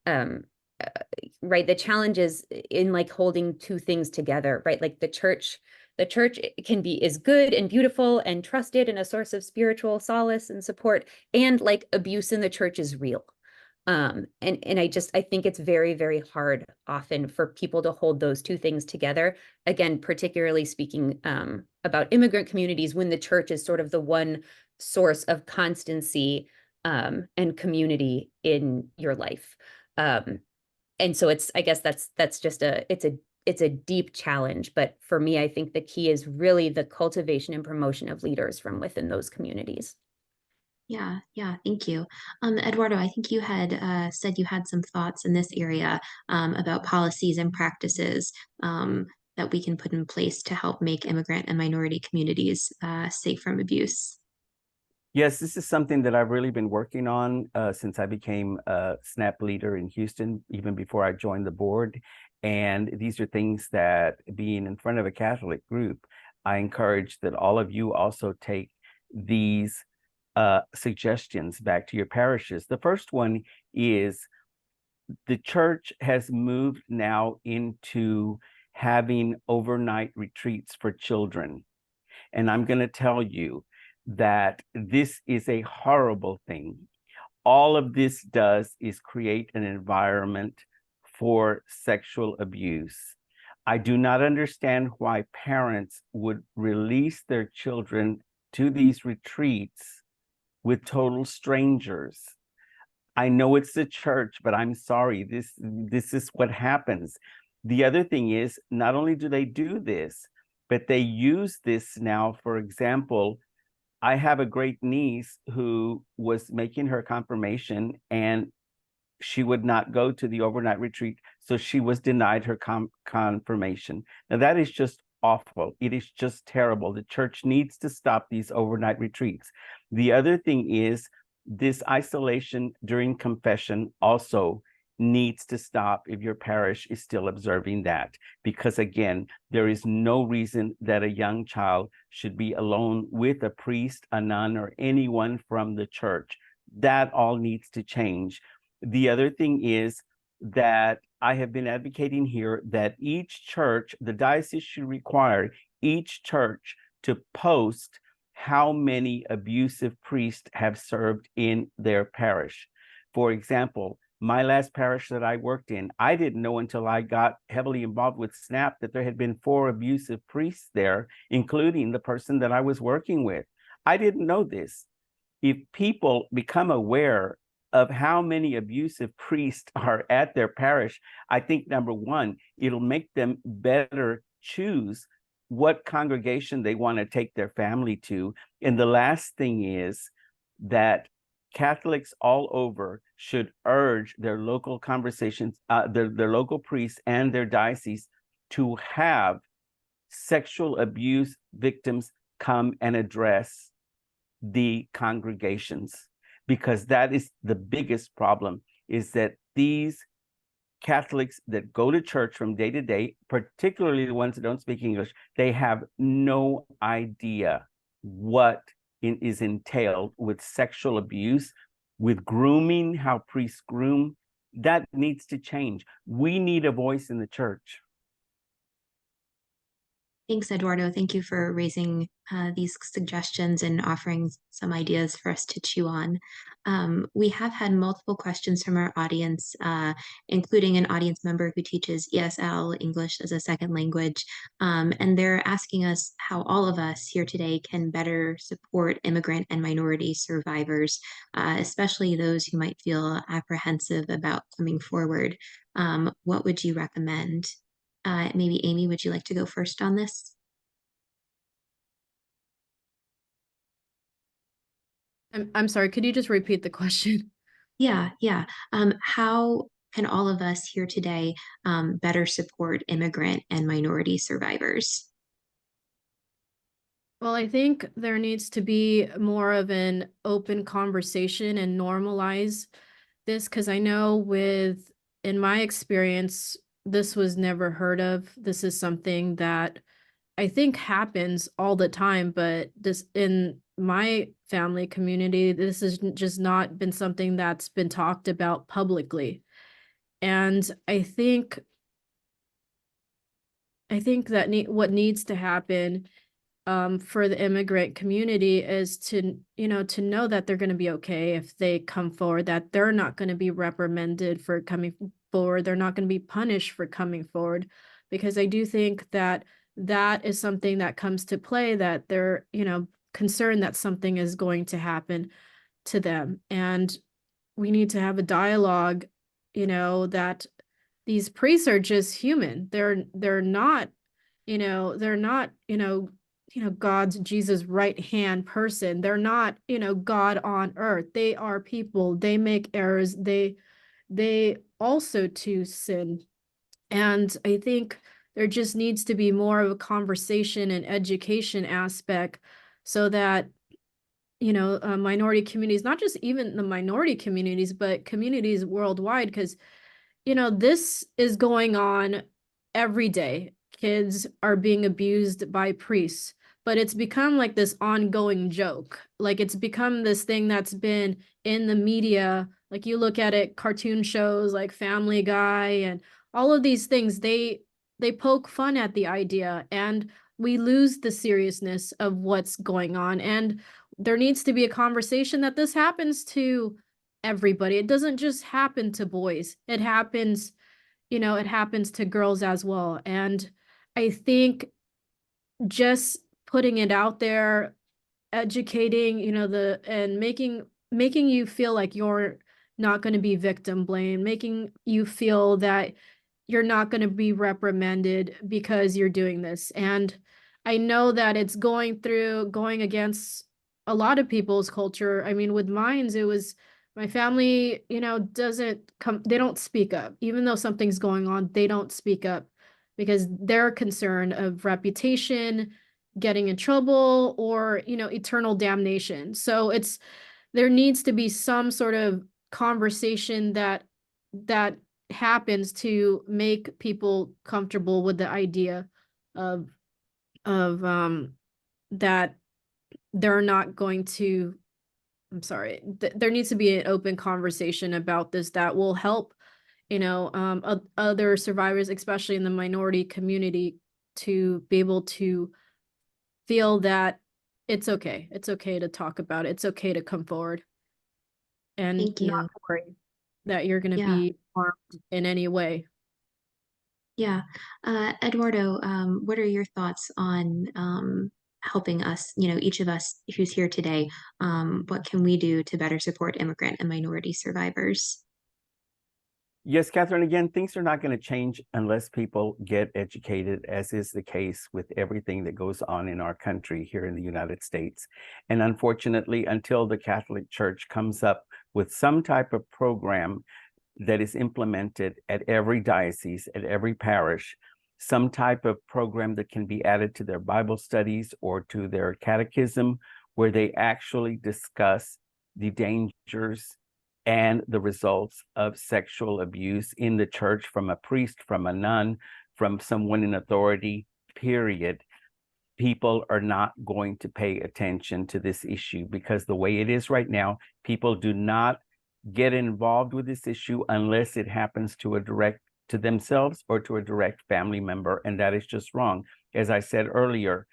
Speaker 4: right, the challenge is in like holding two things together, right? Like the church is good and beautiful and trusted and a source of spiritual solace and support, and like abuse in the church is real. And I think it's very, very hard often for people to hold those two things together. Again, particularly speaking about immigrant communities, when the church is sort of the one source of constancy and community in your life. And so I guess that's just it's a deep challenge. But for me, I think the key is really the cultivation and promotion of leaders from within those communities.
Speaker 5: Yeah, thank you. Eduardo, I think you had said you had some thoughts in this area about policies and practices that we can put in place to help make immigrant and minority communities safe from abuse.
Speaker 3: Yes, this is something that I've really been working on since I became a SNAP leader in Houston, even before I joined the board. And these are things that, being in front of a Catholic group, I encourage that all of you also take these suggestions back to your parishes. The first one is the church has moved now into having overnight retreats for children. And I'm going to tell you that this is a horrible thing. All of this does is create an environment for sexual abuse. I do not understand why parents would release their children to these retreats with total strangers. I know it's the church, but I'm sorry, this is what happens. The other thing is, not only do they do this, but they use this now. For example, I have a great niece who was making her confirmation and she would not go to the overnight retreat, so she was denied her confirmation. Now that is just awful. It is just terrible. The church needs to stop these overnight retreats. The other thing is this isolation during confession also needs to stop if your parish is still observing that, because again, there is no reason that a young child should be alone with a priest, a nun, or anyone from the church. That all needs to change. The other thing is that I have been advocating here that each church, the diocese should require each church to post how many abusive priests have served in their parish. For example, my last parish that I worked in, I didn't know until I got heavily involved with SNAP that there had been 4 abusive priests there, including the person that I was working with. I didn't know this. If people become aware of how many abusive priests are at their parish, I think, number one, it'll make them better choose what congregation they want to take their family to. And the last thing is that Catholics all over should urge their local conversations, their local priests and their diocese to have sexual abuse victims come and address the congregations, because that is the biggest problem, is that these Catholics that go to church from day to day, particularly the ones that don't speak English, they have no idea what is entailed with sexual abuse, with grooming, how priests groom. That needs to change. We need a voice in the church.
Speaker 5: Thanks, Eduardo. Thank you for raising these suggestions and offering some ideas for us to chew on. We have had multiple questions from our audience, including an audience member who teaches ESL, English as a second language, and they're asking us how all of us here today can better support immigrant and minority survivors, especially those who might feel apprehensive about coming forward. What would you recommend? Maybe Aimee, would you like to go first on this?
Speaker 2: I'm sorry, could you just repeat the question?
Speaker 5: Yeah. How can all of us here today better support immigrant and minority survivors?
Speaker 2: Well, I think there needs to be more of an open conversation and normalize this, because I know in my experience, this was never heard of. This is something that I think happens all the time, but this in my family community, this has just not been something that's been talked about publicly. And I think that what needs to happen for the immigrant community is to, to know that they're going to be okay if they come forward, that they're not going to be reprimanded for coming forward. They're not going to be punished for coming forward, because I do think that that is something that comes to play, that they're, concerned that something is going to happen to them. And we need to have a dialogue, that these priests are just human. They're not, they're not, God's Jesus right hand person. They're not, God on earth. They are people. They make errors. They also too sin. And I think there just needs to be more of a conversation and education aspect, so that minority communities, not just even the minority communities, but communities worldwide, because this is going on every day. Kids are being abused by priests, but it's become like this ongoing joke. Like, it's become this thing that's been in the media. Like, you look at it, cartoon shows like Family Guy and all of these things, they poke fun at the idea, and we lose the seriousness of what's going on. And there needs to be a conversation that this happens to everybody. It doesn't just happen to boys. It happens, it happens to girls as well. And I think just putting it out there, educating, and making you feel like you're not going to be victim blamed, making you feel that you're not going to be reprimanded because you're doing this. And I know that it's going against a lot of people's culture. I mean, with mine, it was my family, they don't speak up. Even though something's going on, they don't speak up because they're concerned of reputation, getting in trouble, or, eternal damnation. So there needs to be some sort of conversation that happens to make people comfortable with the idea of that they're not going to, there needs to be an open conversation about this that will help, other survivors, especially in the minority community, to be able to feel that it's okay. It's okay to talk about it. It's okay to come forward and
Speaker 5: Thank you.
Speaker 2: not worry that you're going to
Speaker 5: Yeah.
Speaker 2: be harmed in any way.
Speaker 5: Yeah. Eduardo, what are your thoughts on helping us, each of us who's here today? What can we do to better support immigrant and minority survivors?
Speaker 3: Yes, Catherine, again, things are not going to change unless people get educated, as is the case with everything that goes on in our country here in the United States. And unfortunately, until the Catholic Church comes up with some type of program that is implemented at every diocese, at every parish, some type of program that can be added to their Bible studies or to their catechism, where they actually discuss the dangers and the results of sexual abuse in the church from a priest, from a nun, from someone in authority, period. People are not going to pay attention to this issue, because the way it is right now, people do not get involved with this issue unless it happens to themselves or to a direct family member, and that is just wrong. As I said earlier,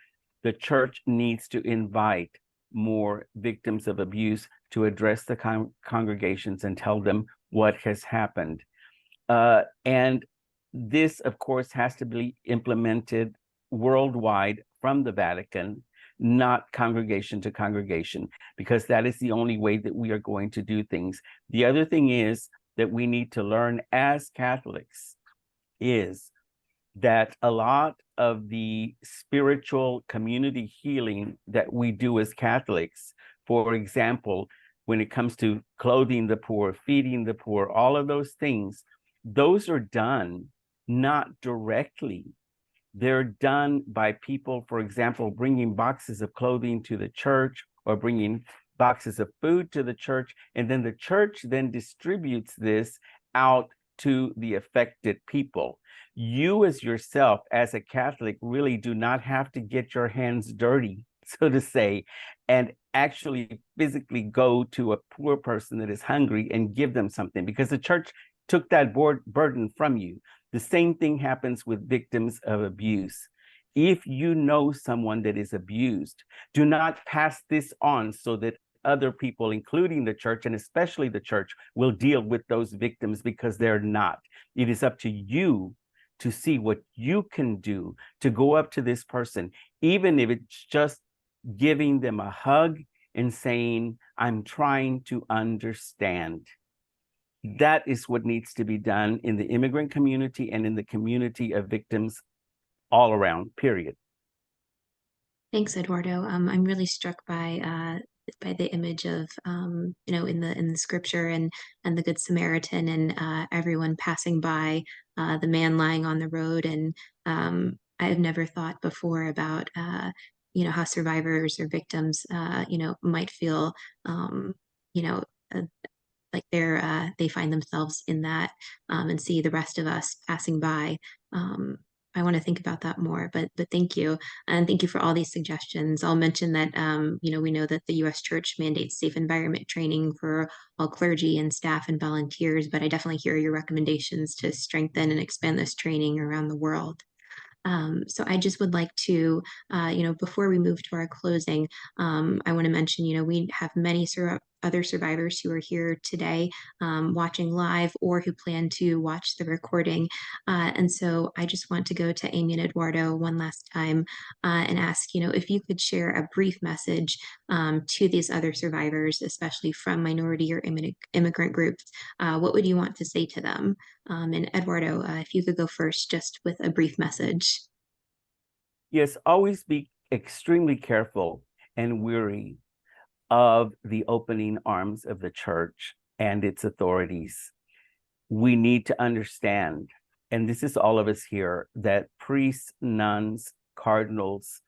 Speaker 3: the church needs to invite more victims of abuse to address the congregations and tell them what has happened. And this, of course, has to be implemented worldwide from the Vatican, not congregation to congregation, because that is the only way that we are going to do things. The other thing is that we need to learn as Catholics is that a lot of the spiritual community healing that we do as Catholics, for example, when it comes to clothing the poor, feeding the poor, all of those things, those are done not directly. They're done by people, for example, bringing boxes of clothing to the church or bringing boxes of food to the church, and then the church then distributes this out to the affected people. You as yourself, as a Catholic, really do not have to get your hands dirty, so to say, and actually physically go to a poor person that is hungry and give them something, because the church took that burden from you. The same thing happens with victims of abuse. if you know someone that is abused, do not pass this on so that other people, including the church and especially the church, will deal with those victims, because they're not. It is up to you to see what you can do to go up to this person, even if it's just giving them a hug and saying, I'm trying to understand. That is what needs to be done in the immigrant community and in the community of victims all around, period.
Speaker 5: Thanks, Eduardo. I'm really struck by the image of in the scripture and the Good Samaritan and everyone passing by the man lying on the road. And I've never thought before about how survivors or victims might feel you know uh, like they find themselves in that and see the rest of us passing by. I want to think about that more, but thank you. And thank you for all these suggestions. I'll mention that, we know that the U.S. Church mandates safe environment training for all clergy and staff and volunteers, but I definitely hear your recommendations to strengthen and expand this training around the world. So I just would like to, before we move to our closing, I want to mention, we have many other survivors who are here today watching live or who plan to watch the recording. And so I just want to go to Aimee and Eduardo one last time and ask, if you could share a brief message to these other survivors, especially from minority or immigrant groups, what would you want to say to them? And Eduardo, if you could go first, just with a brief message.
Speaker 3: Yes, always be extremely careful and wary of the opening arms of the church and its authorities. We need to understand, and this is all of us here, that priests, nuns, cardinals,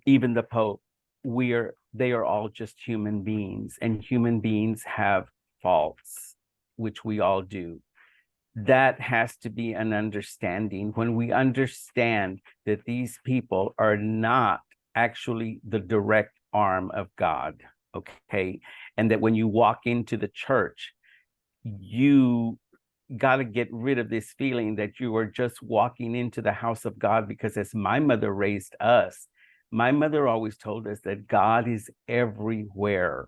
Speaker 3: even the Pope, they are all just human beings, and human beings have faults, which we all do. That has to be an understanding. When we understand that these people are not actually the direct arm of God, okay? And that when you walk into the church, you got to get rid of this feeling that you are just walking into the house of God, because as my mother raised us, my mother always told us that God is everywhere.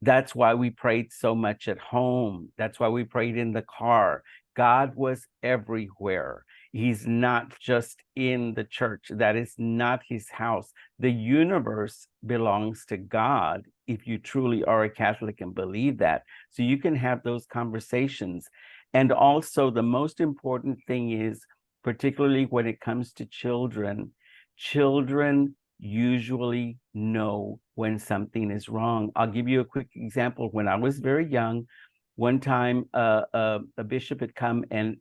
Speaker 3: That's why we prayed so much at home. That's why we prayed in the car. God was everywhere. He's not just in the church. That is not his house. The universe belongs to God, if you truly are a Catholic and believe that. So you can have those conversations. And also, the most important thing is, particularly when it comes to children, children usually know when something is wrong. I'll give you a quick example. When I was very young, one time a bishop had come and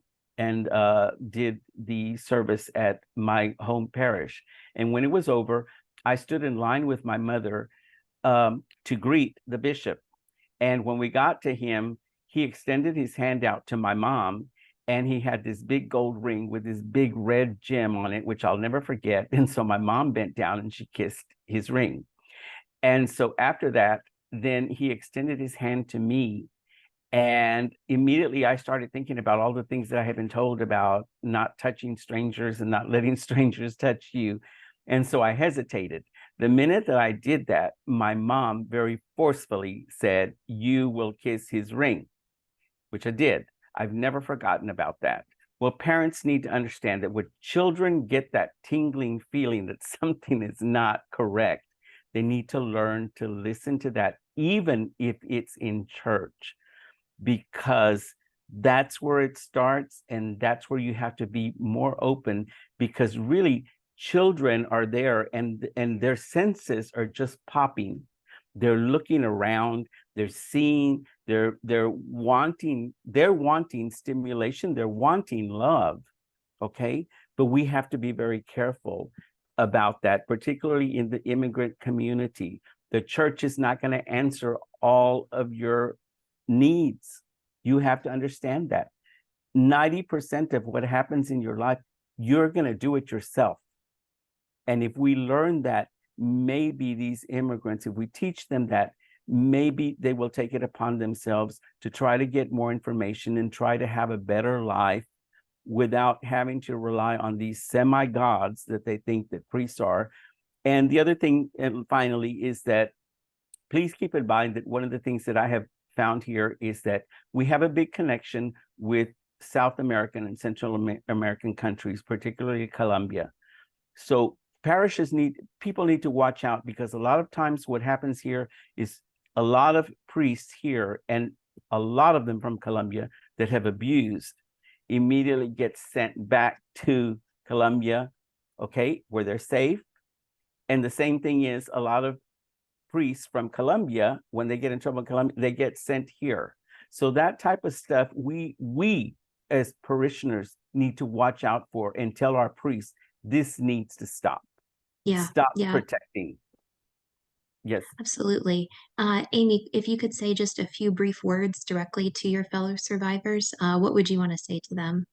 Speaker 3: did the service at my home parish. And when it was over, I stood in line with my mother to greet the bishop. And when we got to him, he extended his hand out to my mom, and he had this big gold ring with this big red gem on it, which I'll never forget. And so my mom bent down and she kissed his ring. And so after that, then he extended his hand to me. And immediately I started thinking about all the things that I had been told about not touching strangers and not letting strangers touch you. And so I hesitated. The minute that I did that, my mom very forcefully said, "You will kiss his ring," which I did. I've never forgotten about that. Well, parents need to understand that when children get that tingling feeling that something is not correct, they need to learn to listen to that, even if it's in church, because that's where it starts, and that's where you have to be more open, because really children are there and their senses are just popping. They're looking around, they're seeing, they're wanting stimulation, they're wanting love, okay? But we have to be very careful about that, particularly in the immigrant community. The church is not going to answer all of your needs. You have to understand that 90% of what happens in your life, you're going to do it yourself. And if we learn that, maybe these immigrants, if we teach them that, maybe they will take it upon themselves to try to get more information and try to have a better life without having to rely on these semi-gods that they think that priests are. And the other thing, and finally, is that please keep in mind that one of the things that I have found here is that we have a big connection with South American and Central American countries, particularly Colombia. So people need to watch out, because a lot of times what happens here is a lot of priests here, and a lot of them from Colombia that have abused, immediately get sent back to Colombia, okay, where they're safe. And the same thing is a lot of priests from Colombia, when they get in trouble in Colombia, they get sent here. So that type of stuff, we as parishioners need to watch out for and tell our priests, this needs to stop.
Speaker 5: Yeah.
Speaker 3: Stop
Speaker 5: Yeah.
Speaker 3: protecting. Yes.
Speaker 5: Absolutely. Aimee, if you could say just a few brief words directly to your fellow survivors, what would you want to say to them?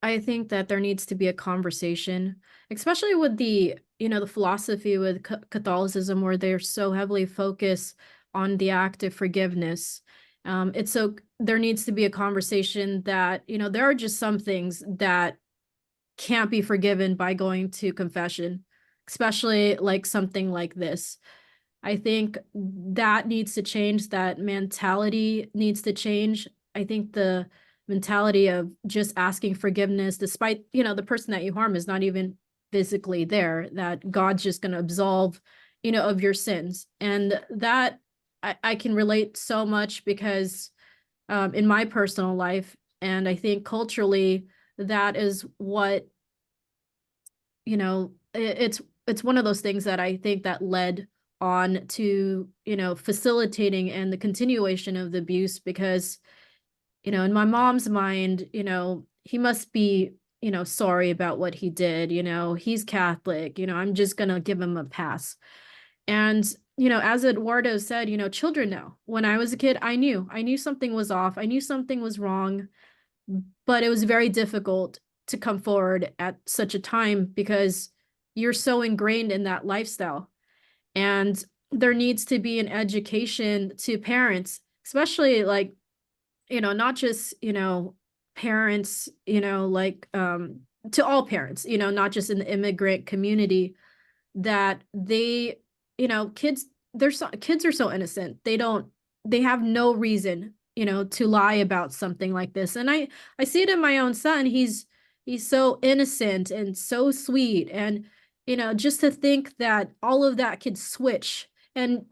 Speaker 2: I think that there needs to be a conversation, especially with the, the philosophy with Catholicism, where they're so heavily focused on the act of forgiveness. There needs to be a conversation that, there are just some things that can't be forgiven by going to confession, especially like something like this. I think that needs to change. That mentality needs to change. I think the mentality of just asking forgiveness, despite, the person that you harm is not even physically there, that God's just going to absolve, of your sins. And that I can relate so much because in my personal life, and I think culturally, that is what, it's one of those things that I think that led on to, facilitating and the continuation of the abuse, because, in my mom's mind, he must be, sorry about what he did, he's Catholic, I'm just gonna give him a pass. And, as Eduardo said, children know. When I was a kid, I knew something was off. I knew something was wrong, but it was very difficult to come forward at such a time because you're so ingrained in that lifestyle. And there needs to be an education to parents, especially like, not just, parents, like to all parents, not just in the immigrant community, that they, kids, kids are so innocent. They have no reason, to lie about something like this. And I see it in my own son. He's so innocent and so sweet. And, just to think that all of that could switch, and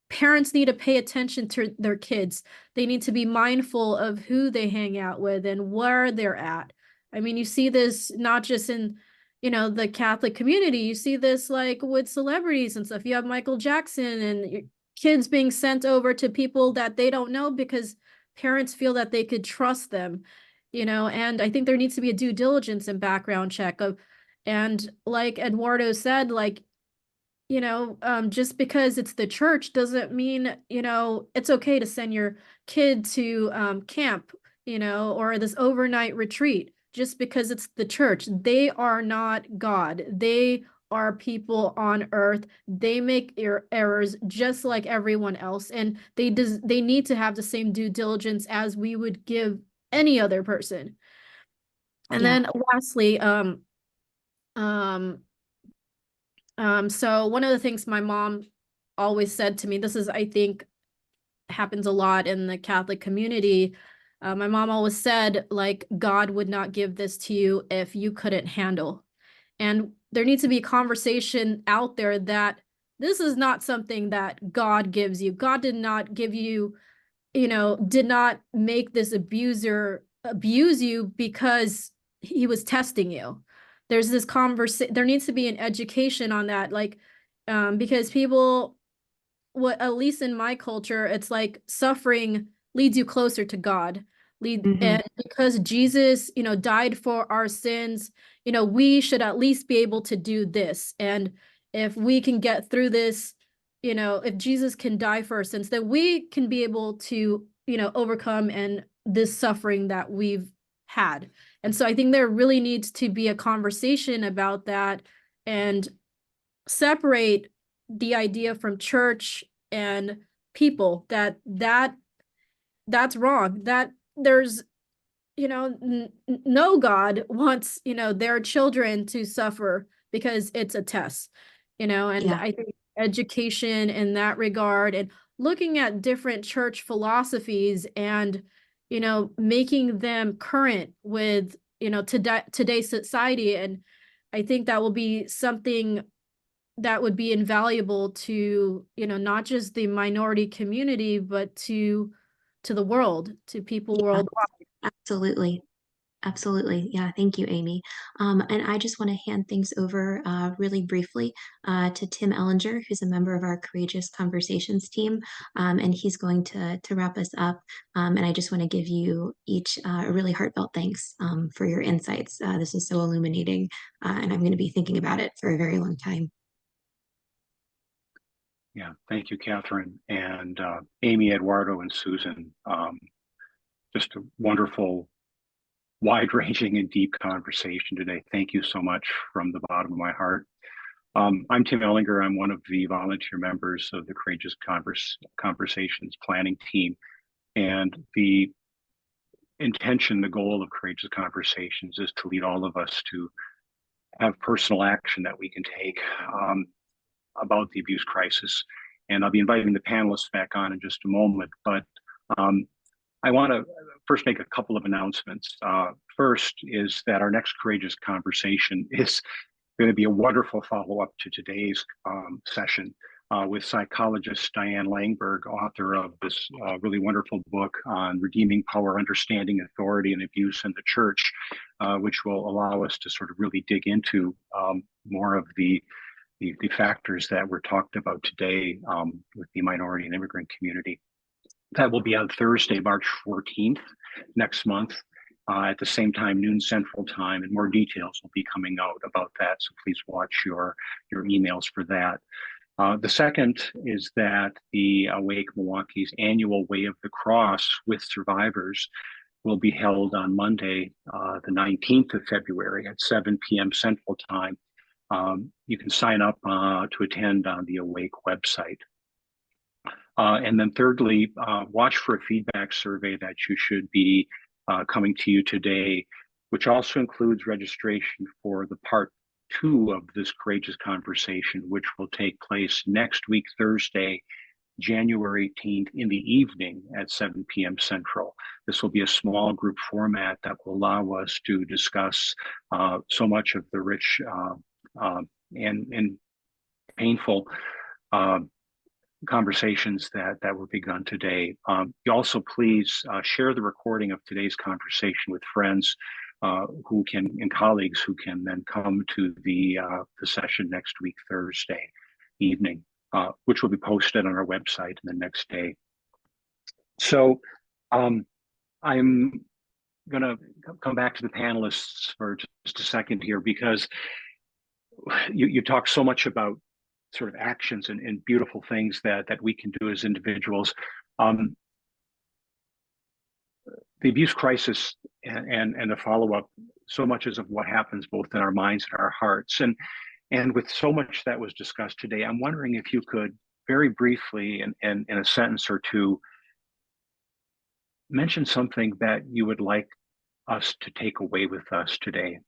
Speaker 2: parents need to pay attention to their kids. They need to be mindful of who they hang out with and where they're at. I mean, you see this not just in, the Catholic community, you see this like with celebrities and stuff. You have Michael Jackson and kids being sent over to people that they don't know because parents feel that they could trust them, and I think there needs to be a due diligence and background check of, and like Eduardo said, like, just because it's the church doesn't mean, it's okay to send your kid to camp, or this overnight retreat just because it's the church. They are not God. They are people on earth. They make errors just like everyone else. And they need to have the same due diligence as we would give any other person. And then lastly, so one of the things my mom always said to me, this is, I think, happens a lot in the Catholic community. My mom always said, like, God would not give this to you if you couldn't handle. And there needs to be a conversation out there that this is not something that God gives you. God did not give you, did not make this abuser abuse you because he was testing you. There's this there needs to be an education on that, like, because people, at least in my culture, it's like suffering leads you closer to God. And because Jesus, died for our sins, we should at least be able to do this. And if we can get through this, if Jesus can die for our sins, then we can be able to, overcome and this suffering that we've had. And so I think there really needs to be a conversation about that and separate the idea from church and people that's wrong, that there's, no God wants, their children to suffer because it's a test, and
Speaker 5: Yeah.
Speaker 2: I think education in that regard and looking at different church philosophies and, making them current with, today's society. And I think that will be something that would be invaluable to, not just the minority community, but to the world, to people
Speaker 5: Yeah,
Speaker 2: worldwide.
Speaker 5: absolutely. Absolutely. Yeah. Thank you, Amy. And I just want to hand things over really briefly to Tim Ellinger, who's a member of our Courageous Conversations team. And he's going to wrap us up. And I just want to give you each a really heartfelt thanks for your insights. This is so illuminating, and I'm going to be thinking about it for a very long time.
Speaker 6: Yeah, thank you, Catherine, and Amy, Eduardo, and Susan. Just a wonderful, wide-ranging and deep conversation today. Thank you so much from the bottom of my heart. I'm Tim Ellinger. I'm one of the volunteer members of the Courageous Conversations planning team. And the intention, the goal of Courageous Conversations is to lead all of us to have personal action that we can take about the abuse crisis. And I'll be inviting the panelists back on in just a moment, but I want to first make a couple of announcements. First is that our next Courageous Conversation is going to be a wonderful follow-up to today's session with psychologist Diane Langberg, author of this really wonderful book on redeeming power, understanding authority and abuse in the church, which will allow us to sort of really dig into more of the factors that were talked about today with the minority and immigrant community. That will be on Thursday, March 14th, next month, at the same time, noon Central Time, and more details will be coming out about that. So please watch your emails for that. The second is that the Awake Milwaukee's annual Way of the Cross with survivors will be held on Monday, the 19th of February at 7 p.m. Central Time. You can sign up to attend on the Awake website. And then thirdly, watch for a feedback survey that you should be coming to you today, which also includes registration for the part 2 of this Courageous Conversation, which will take place next week, Thursday, January 18th in the evening at 7 p.m. Central. This will be a small group format that will allow us to discuss so much of the rich and painful conversations that were begun today. You also please share the recording of today's conversation with friends who can and colleagues who can then come to the session next week, Thursday evening, which will be posted on our website the next day. So I'm going to come back to the panelists for just a second here, because you talk so much about sort of actions and beautiful things that we can do as individuals. The abuse crisis and the follow-up, so much is of what happens both in our minds and our hearts. And with so much that was discussed today, I'm wondering if you could very briefly, in a sentence or two, mention something that you would like us to take away with us today,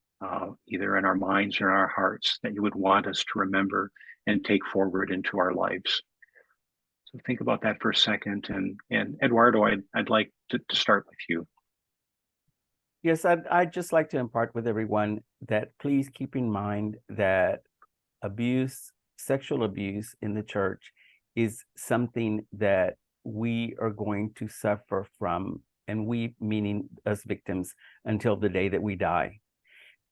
Speaker 6: either in our minds or in our hearts, that you would want us to remember and take forward into our lives. So think about that for a second. And Eduardo, I'd like to start with you.
Speaker 3: Yes, I'd just like to impart with everyone that please keep in mind that abuse, sexual abuse in the church is something that we are going to suffer from, and we meaning us victims, until the day that we die.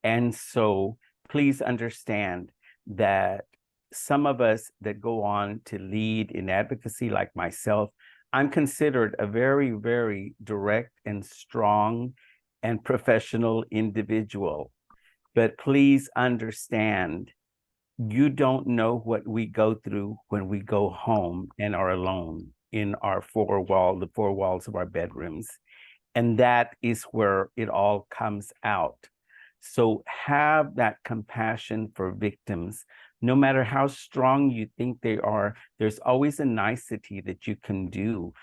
Speaker 3: And so please understand that some of us that go on to lead in advocacy, like myself, I'm considered a very, very direct and strong and professional individual. But please understand, you don't know what we go through when we go home and are alone in our the four walls of our bedrooms. And that is where it all comes out. So have that compassion for victims. No matter how strong you think they are, there's always a nicety that you can do.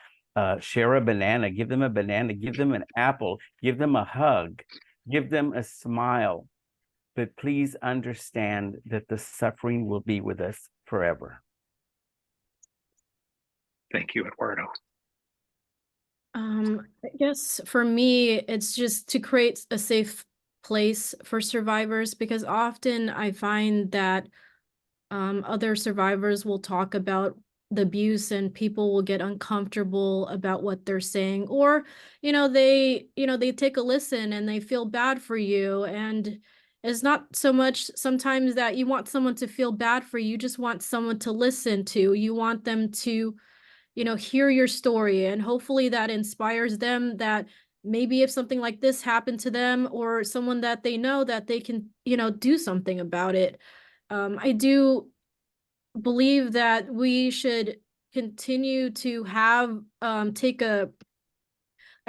Speaker 3: share a banana, give them an apple, give them a hug, give them a smile. But please understand that the suffering will be with us forever.
Speaker 6: Thank you, Eduardo.
Speaker 2: I guess for me, it's just to create a safe place for survivors, because often I find that other survivors will talk about the abuse and people will get uncomfortable about what they're saying, or they take a listen and they feel bad for you. And it's not so much sometimes that you want someone to feel bad for you, you just want someone to listen to. You want them to hear your story, and hopefully that inspires them, that maybe if something like this happened to them or someone that they know, that they can do something about it. I do believe that we should continue to have I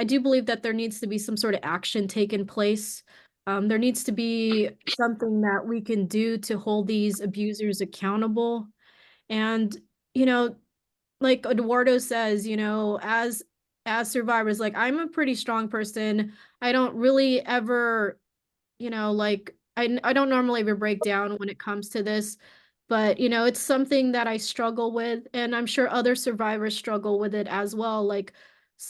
Speaker 2: do believe that there needs to be some sort of action taken place. There needs to be something that we can do to hold these abusers accountable. And you know like Eduardo says, as survivors, like, I'm a pretty strong person. I don't really ever, I don't normally ever break down when it comes to this, but it's something that I struggle with, and I'm sure other survivors struggle with it as well. Like,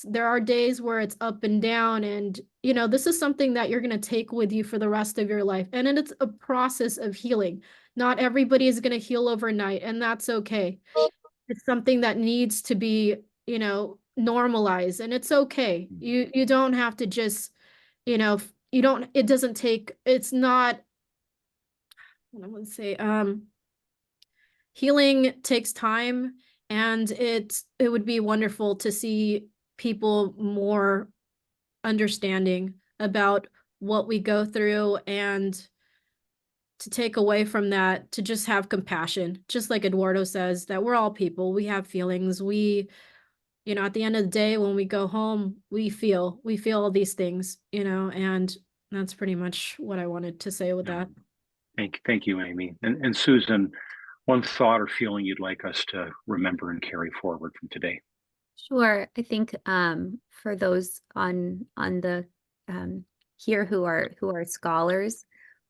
Speaker 2: there are days where it's up and down, and this is something that you're going to take with you for the rest of your life, and it's a process of healing. Not everybody is going to heal overnight, and that's okay. It's something that needs to be, normalized, and it's okay. You don't have to just, you don't, it doesn't take, it's not, I would say, healing takes time, and it would be wonderful to see people more understanding about what we go through, and to take away from that, to just have compassion, just like Eduardo says, that we're all people, we have feelings, at the end of the day, when we go home, we feel all these things, and that's pretty much what I wanted to say with that.
Speaker 6: Thank you, Aimee. And Susan, one thought or feeling you'd like us to remember and carry forward from today?
Speaker 4: Sure. I think for those on the here who are scholars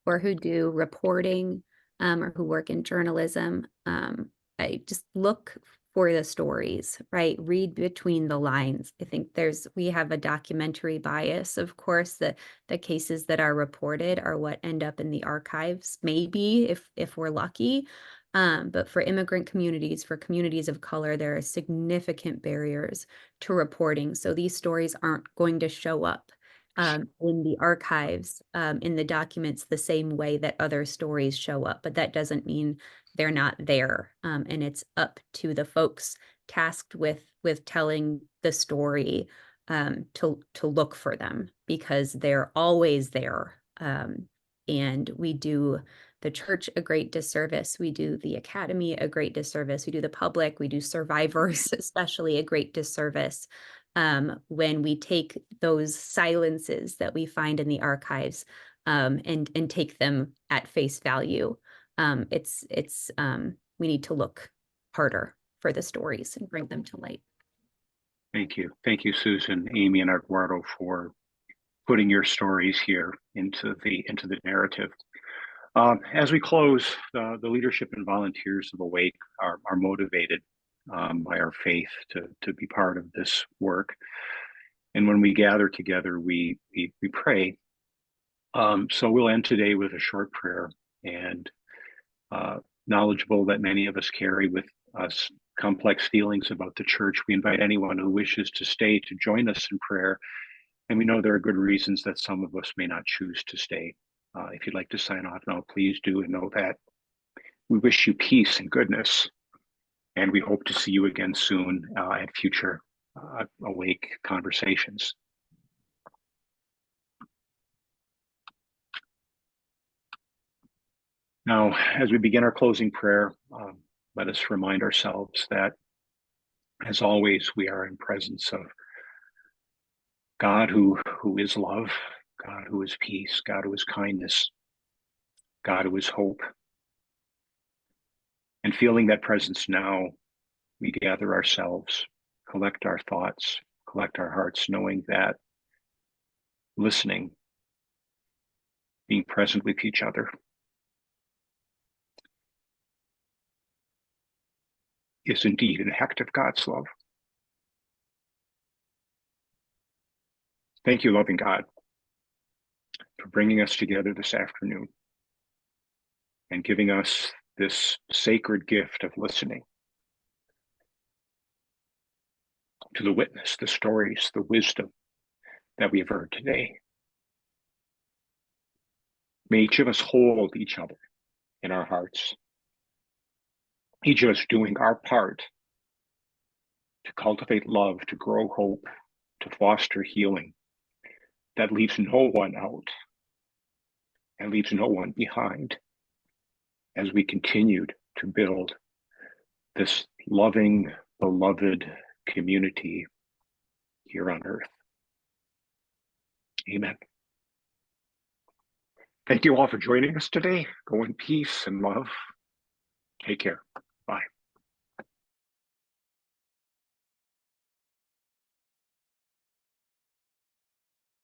Speaker 4: or who do reporting or who work in journalism, I just look for the stories, right? Read between the lines. I think we have a documentary bias, of course. The cases that are reported are what end up in the archives, maybe if we're lucky. But for immigrant communities, for communities of color, there are significant barriers to reporting. So these stories aren't going to show up in the archives, in the documents, the same way that other stories show up. But that doesn't mean they're not there. And it's up to the folks tasked with telling the story to look for them, because they're always there. And we do the church a great disservice. We do the academy a great disservice. We do the public, we do survivors, especially a great disservice when we take those silences that we find in the archives and take them at face value. We need to look harder for the stories and bring them to light.
Speaker 6: Thank you, Susan, Aimee, and Eduardo, for putting your stories here into the narrative. As we close, the leadership and volunteers of Awake are motivated by our faith to be part of this work. And when we gather together, we pray. So we'll end today with a short prayer, and knowledgeable that many of us carry with us complex feelings about the church, we invite anyone who wishes to stay to join us in prayer. And we know there are good reasons that some of us may not choose to stay. If you'd like to sign off now, please do, and know that we wish you peace and goodness. And we hope to see you again soon at future Awake conversations. Now, as we begin our closing prayer, let us remind ourselves that, as always, we are in presence of God who is love, God who is peace, God who is kindness, God who is hope. And feeling that presence now, we gather ourselves collect our thoughts, collect our hearts, knowing that listening, being present with each other, is indeed an act of God's love. Thank you, loving God, for bringing us together this afternoon and giving us this sacred gift of listening to the witness, the stories, the wisdom that we've heard today. May each of us hold each other in our hearts, each of us doing our part to cultivate love, to grow hope, to foster healing that leaves no one out and leaves no one behind as we continued to build this loving, beloved community here on earth. Amen. Thank you all for joining us today. Go in peace and love. Take care.